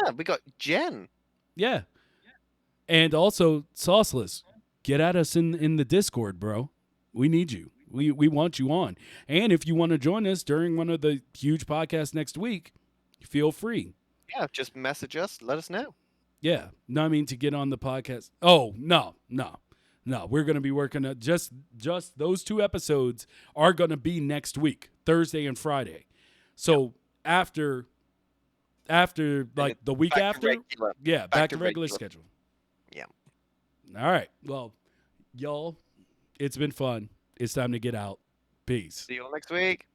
Yeah, we got Jen. Yeah. And also, Sauceless, get at us in the Discord, bro. We need you. We want you on. And if you want to join us during one of the huge podcasts next week, feel free. Yeah, just message us. Let us know. Yeah. No, I mean to get on the podcast. Oh, no. We're going to be working at just those 2 episodes are going to be next week, Thursday and Friday. So after like the week back to after, regular. yeah, back to regular regular. schedule. Yeah. All right. Well, y'all, it's been fun. It's time to get out. Peace. See you all next week.